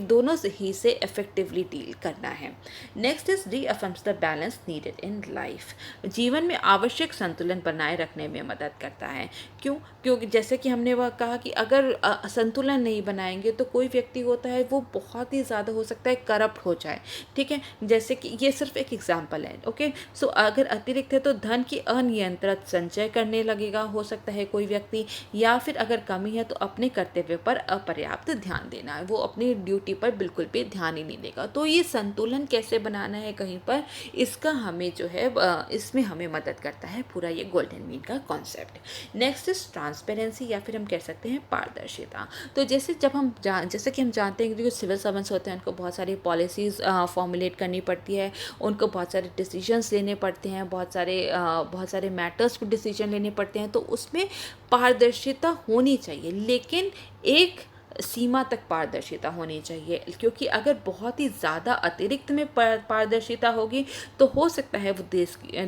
दोनों ही से इफेक्टिवली डील करना है। Next is रीअफर्म्स the balance needed in life. जीवन में आवश्यक संतुलन बनाए रखने में मदद करता है। क्योंकि जैसे कि हमने वह कहा कि अगर संतुलन नहीं बनाएंगे, तो कोई व्यक्ति होता है वो बहुत ही ज़्यादा हो सकता है करप्ट हो जाए। ठीक है, जैसे कि ये सिर्फ एक एग्जांपल है। ओके, सो अगर अतिरिक्त है तो धन की अनियंत्रित संचय करने लगेगा, हो सकता है कोई व्यक्ति, या फिर अगर कमी है तो अपने कर्तव्य पर अपर्याप्त ध्यान देना है, वो अपनी ड्यूटी पर बिल्कुल भी ध्यान ही नहीं देगा। तो ये संतुलन कैसे बनाना है कहीं पर, इसका हमें जो है इसमें हमें मदद करता है पूरा ये गोल्डन मीन का कॉन्सेप्ट। नेक्स्ट इज ट्रांसपेरेंसी, या फिर हम कह सकते हैं पारदर्शिता। तो जैसे कि हम जानते हैं कि जो सिविल सर्वेंट्स होते हैं, उनको बहुत सारी पॉलिसीज़ फॉर्मुलेट करनी पड़ती है, उनको बहुत सारे डिसीजंस लेने पड़ते हैं, बहुत सारे मैटर्स पर डिसीजन लेने पड़ते हैं, तो उसमें पारदर्शिता होनी चाहिए, लेकिन एक सीमा तक पारदर्शिता होनी चाहिए, क्योंकि अगर बहुत ही ज़्यादा अतिरिक्त में पारदर्शिता होगी तो हो सकता है वो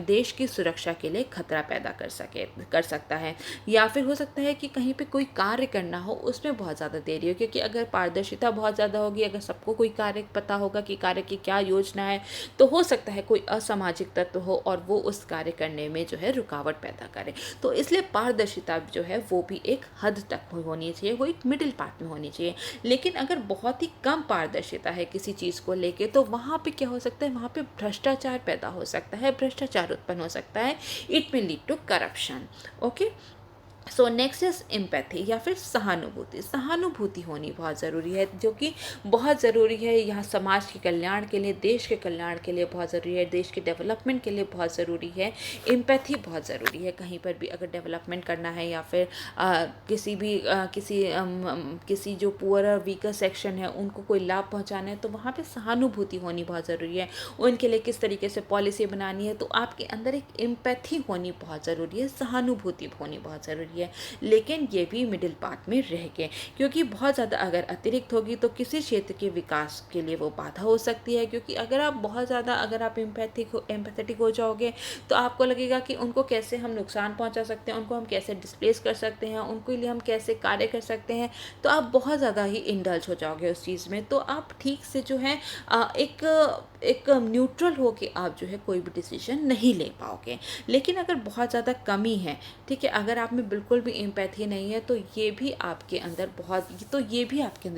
देश की सुरक्षा के लिए खतरा पैदा कर सकता है, या फिर हो सकता है कि कहीं पे कोई कार्य करना हो उसमें बहुत ज़्यादा देरी हो, क्योंकि अगर पारदर्शिता बहुत ज़्यादा होगी, अगर सबको कोई कार्य पता होगा कि कार्य की क्या योजना है, तो हो सकता है कोई असामाजिक तत्व हो और वो उस कार्य करने में जो है रुकावट पैदा करे। तो इसलिए पारदर्शिता जो है वो भी एक हद तक होनी चाहिए, वो एक मिडिल पार्ट में होनी चाहिए। लेकिन अगर बहुत ही कम पारदर्शिता है किसी चीज़ को लेके, तो वहाँ पे क्या हो सकता है, वहाँ पे भ्रष्टाचार पैदा हो सकता है, भ्रष्टाचार उत्पन्न हो सकता है। It may lead to corruption. Okay, so next is empathy या फिर सहानुभूति। सहानुभूति होनी बहुत ज़रूरी है, जो कि बहुत ज़रूरी है यहाँ समाज के कल्याण के लिए, देश के कल्याण के लिए बहुत ज़रूरी है, देश के डेवलपमेंट के लिए बहुत ज़रूरी है। एम्पैथी बहुत ज़रूरी है, कहीं पर भी अगर डेवलपमेंट करना है या फिर किसी जो पुअर और वीकर सेक्शन है उनको कोई लाभ पहुँचाना है, तो वहाँ पर सहानुभूति होनी बहुत ज़रूरी है। उनके लिए किस तरीके से पॉलिसी बनानी है, तो आपके अंदर एक एम्पैथी होनी बहुत ज़रूरी है, सहानुभूति होनी बहुत ज़रूरी है। लेकिन ये भी मिडिल पार्ट में रह गए, क्योंकि बहुत ज़्यादा अगर अतिरिक्त होगी तो किसी क्षेत्र के विकास के लिए वो बाधा हो सकती है। क्योंकि अगर आप बहुत ज़्यादा अगर आप एम्पैथेटिक हो जाओगे तो आपको लगेगा कि उनको कैसे हम नुकसान पहुंचा सकते हैं, उनको हम कैसे डिस्प्लेस कर सकते हैं, उनके लिए हम कैसे कार्य कर सकते हैं, तो आप बहुत ज़्यादा ही इंडल्ज हो जाओगे उस चीज़ में। तो आप ठीक से जो है एक न्यूट्रल हो के आप जो है कोई भी डिसीजन नहीं ले पाओगे। लेकिन अगर बहुत ज़्यादा कमी है, ठीक है, अगर आप में बिल्कुल भी एम्पैथी नहीं है, तो ये भी आपके अंदर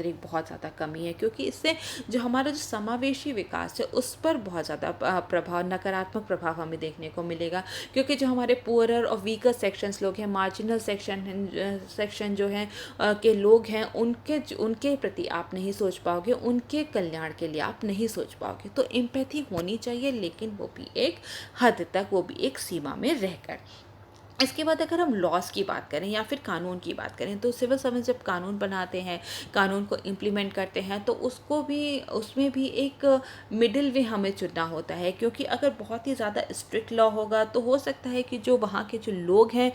एक बहुत ज़्यादा कमी है। क्योंकि इससे जो हमारा जो समावेशी विकास है उस पर बहुत ज़्यादा नकारात्मक प्रभाव हमें देखने को मिलेगा। क्योंकि जो हमारे पुअरर और वीकर सेक्शंस लोग हैं, मार्जिनल सेक्शन जो हैं के लोग हैं, उनके प्रति आप नहीं सोच पाओगे, उनके कल्याण के लिए आप नहीं सोच पाओगे। तो एम्पैथी होनी चाहिए, लेकिन वो भी एक हद तक, वो भी एक सीमा में रहकर। इसके बाद अगर हम लॉस की बात करें या फिर कानून की बात करें, तो सिविल सर्वेंट जब कानून बनाते हैं, कानून को इम्प्लीमेंट करते हैं, तो उसमें भी एक मिडिल वे हमें चुनना होता है। क्योंकि अगर बहुत ही ज़्यादा स्ट्रिक्ट लॉ होगा तो हो सकता है कि जो वहाँ के जो लोग हैं,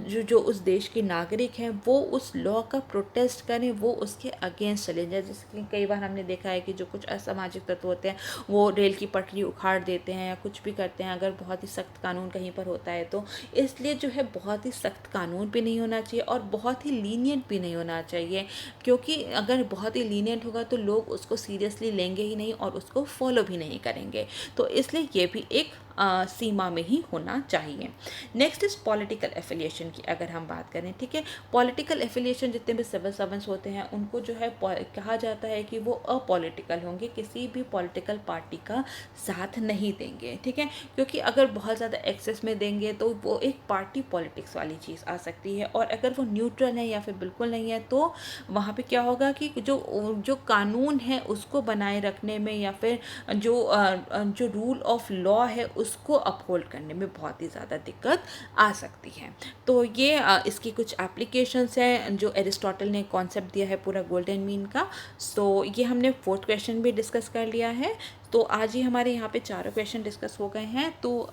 जो उस देश के नागरिक हैं, वो उस लॉ का प्रोटेस्ट करें, वो उसके अगेंस्ट चले जाए। जैसे कि कई बार हमने देखा है कि जो कुछ असामाजिक तत्व होते हैं वो रेल की पटरी उखाड़ देते हैं या कुछ भी करते हैं, अगर बहुत ही सख्त कानून कहीं पर होता है तो। इसलिए जो है बहुत ही सख्त कानून भी नहीं होना चाहिए और बहुत ही लीनियंट भी नहीं होना चाहिए। क्योंकि अगर बहुत ही लीनियंट होगा तो लोग उसको सीरियसली लेंगे ही नहीं और उसको फॉलो भी नहीं करेंगे। तो इसलिए ये भी एक सीमा में ही होना चाहिए। नेक्स्ट इज पॉलिटिकल एफिलिएशन की अगर हम बात करें, ठीक है, पॉलिटिकल एफिलिएशन जितने भी सिविल सर्वेंट्स होते हैं उनको जो है कहा जाता है कि वो अपॉलिटिकल होंगे, किसी भी पॉलिटिकल पार्टी का साथ नहीं देंगे, ठीक है। क्योंकि अगर बहुत ज़्यादा एक्सेस में देंगे तो वो एक पार्टी पॉलिटिक्स वाली चीज़ आ सकती है। और अगर वो न्यूट्रल है या फिर बिल्कुल नहीं है, तो वहाँ पे क्या होगा कि जो कानून है उसको बनाए रखने में या फिर जो रूल ऑफ लॉ है उसको अपहोल्ड करने में बहुत ही ज़्यादा दिक्कत आ सकती है। तो ये इसकी कुछ एप्लीकेशंस हैं जो एरिस्टोटल ने कॉन्सेप्ट दिया है पूरा गोल्डन मीन का। सो ये हमने 4th क्वेश्चन भी डिस्कस कर लिया है। तो आज ही हमारे यहाँ पे 4 क्वेश्चन डिस्कस हो गए हैं। तो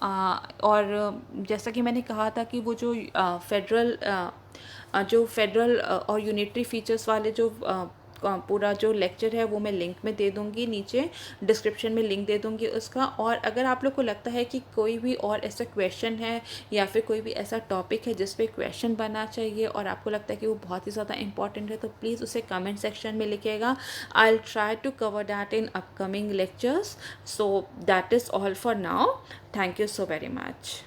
और जैसा कि मैंने कहा था कि वो जो फेडरल और यूनिटरी फीचर्स वाले जो पूरा जो लेक्चर है वो मैं लिंक में दे दूँगी, नीचे डिस्क्रिप्शन में लिंक दे दूँगी उसका। और अगर आप लोग को लगता है कि कोई भी और ऐसा क्वेश्चन है या फिर कोई भी ऐसा टॉपिक है जिस पे क्वेश्चन बनना चाहिए और आपको लगता है कि वो बहुत ही ज़्यादा इंपॉर्टेंट है, तो प्लीज़ उसे कमेंट सेक्शन में लिखिएगा। I will try to cover that in upcoming lectures. So that is all for now. Thank you so very much.